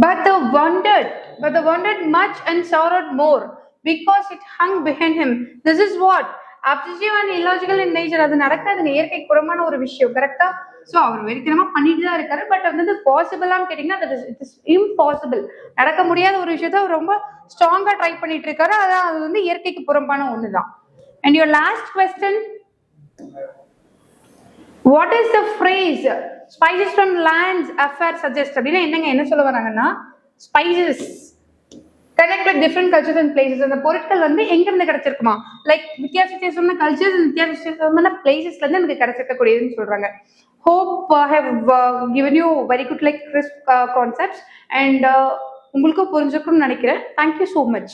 But they wondered much and sorrowed more because it hung behind him. This is what obsessive and illogical in nature. அது நடக்காதுங்க, இயற்கைக்கு புறமான ஒரு விஷயம், கரெக்டா? ஸோ அவர் வெறித்தனமா பண்ணிட்டு தான் இருக்காரு. பட் அது வந்து பாசிபிளான்னு கேட்டீங்கன்னா இட் இஸ் இம்பாசிபிள், நடக்க முடியாத ஒரு விஷயத்த அவர் ரொம்ப ஸ்ட்ராங்கா ட்ரை பண்ணிட்டு இருக்காரு. அதான் அது வந்து இயற்கைக்கு புறம்பான ஒண்ணுதான். And your last question. What is the phrase spices from lands affair suggest அப்படின்னா என்னங்க, என்ன சொல்ல வராங்கன்னா spices connect with different cultures and places. அந்த பொருட்கள் வந்து எங்க இருந்து கிடைச்சிருக்குமா, லைக் வித்தியாச வித்தியாசமான கல்ச்சர்ஸ் அண்ட் வித்தியாச வித்தியாசமான பிளேசஸ்ல இருந்து எனக்கு கிடைச்சிருக்கக்கூடியதுன்னு சொல்றாங்க. Hope I have given you very good like crisp concepts and உங்களுக்கு புரிஞ்சிருக்கும்னு நினைக்கிறேன். Thank you so much.